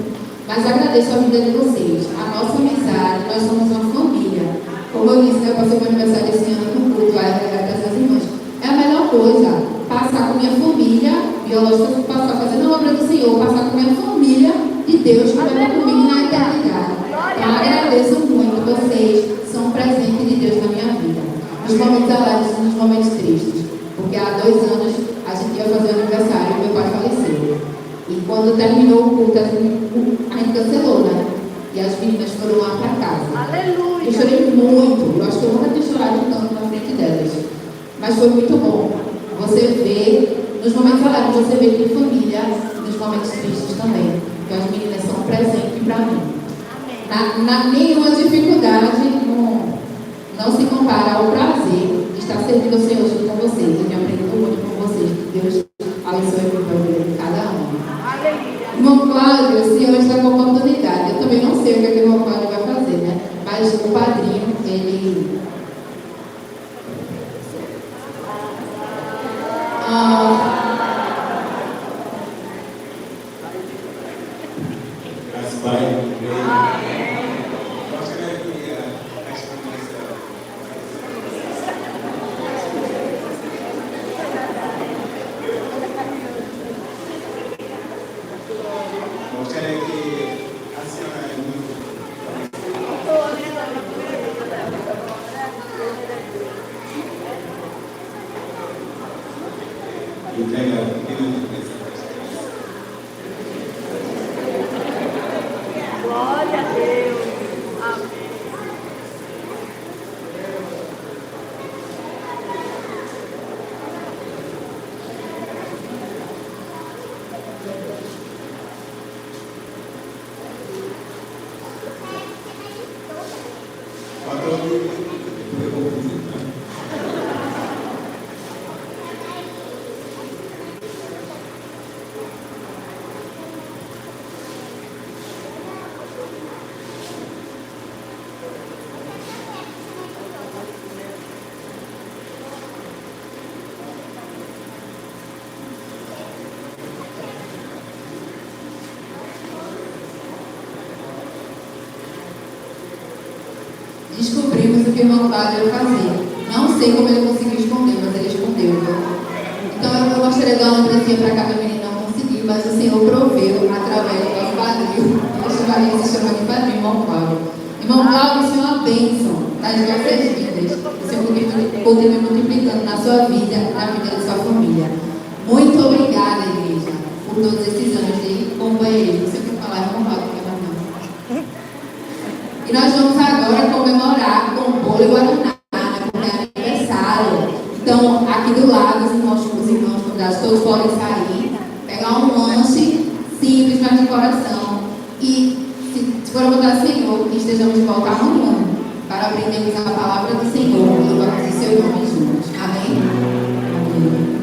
Mas agradeço a vida de vocês, a nossa amizade, nós somos uma família. Como eu disse, eu passei meu aniversário esse ano no culto, dessas irmãs. É a melhor coisa, passar com minha família, biológica, passar fazendo a obra do Senhor, passar com minha família de Deus, que vai comigo na eternidade. Então, agradeço muito, vocês são um presente de Deus na minha vida. Nos momentos alegres e nos momentos tristes. Porque há 2 anos a gente ia fazer o aniversário e meu pai faleceu. E quando terminou o culto, a gente cancelou, né? E as meninas foram lá para casa. Aleluia! Eu chorei muito. Eu acho que eu nunca tinha chorado tanto na frente delas. Mas foi muito bom. Você vê, nos momentos alegres, você vê que família, nos momentos tristes também. Porque as meninas são um presente para mim. Na nenhuma dificuldade, não se compara ao prazer de estar servindo ao Senhor junto com vocês. Eu me aprendo muito com vocês. Que Deus abençoe a vida de cada um. Irmão Cláudio, o Senhor está com oportunidade. Eu também não sei o que o irmão Cláudio vai fazer, né? Mas o padrinho, ele... Graças a Deus. Gostaria que a senhora é muito entrega a pequena Glória a Deus. Amém. Descobrimos o que o irmão Cláudio ia fazer. Não sei como ele conseguiu esconder, mas ele escondeu. Então eu gostaria de dar uma lembrancinha para cada menina não conseguir, mas o Senhor proveu através do nosso padrinho. Nosso marido se chama de padrinho, irmão Cláudio. Irmão Cláudio, isso é uma bênção nas nossas vidas. O Senhor continue multiplicando na sua vida, na vida de sua família. Muito obrigada, igreja, por todos esses anos de companheirismo. Você quer falar, irmão Cláudio? E nós vamos agora comemorar com bolo e guaraná, porque é aniversário. Então, aqui do lado, os irmãos convidados todos podem sair, pegar um lanche simples, mas de coração. E, se for a vontade do Senhor, que estejamos de volta amanhã, para aprendermos a palavra do Senhor e louvamos o seu nome juntos. Amém? Amém.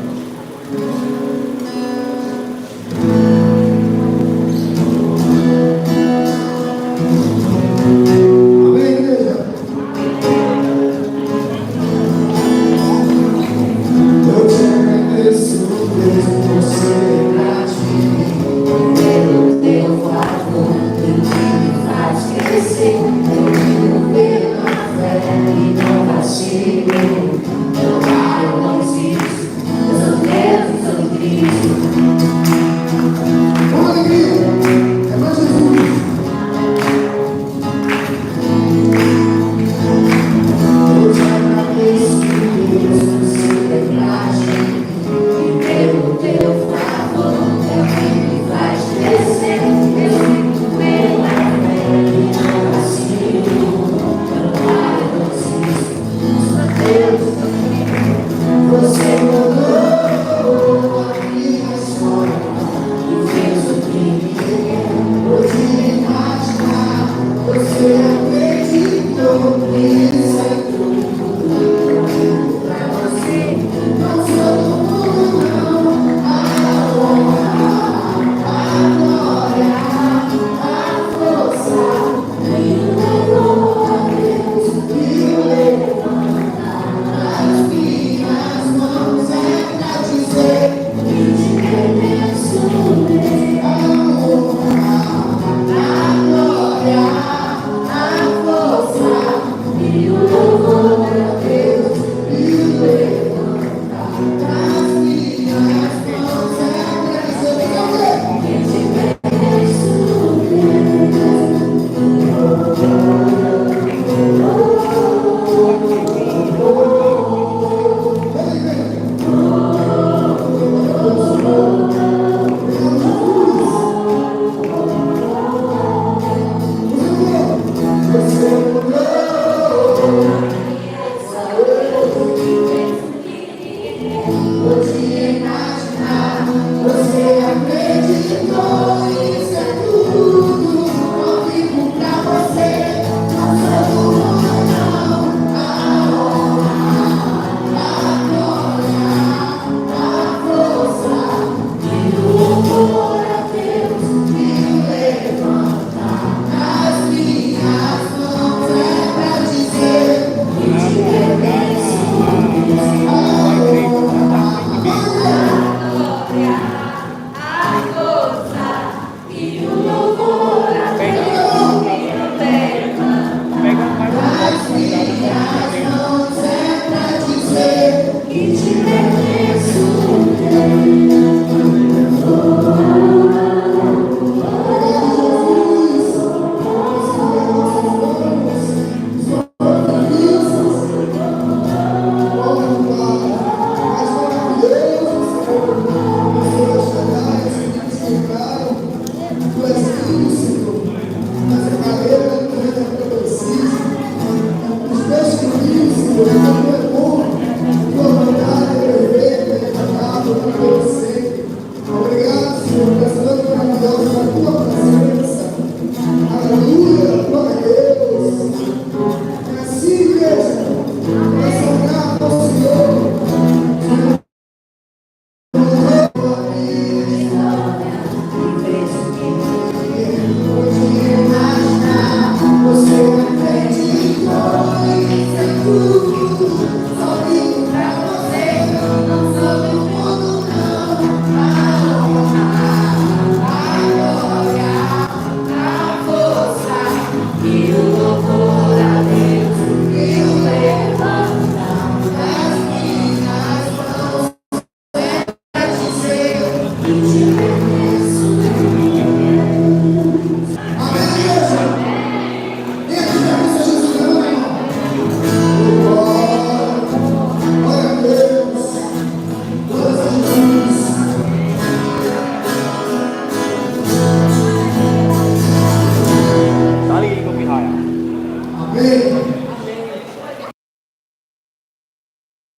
E te mereço.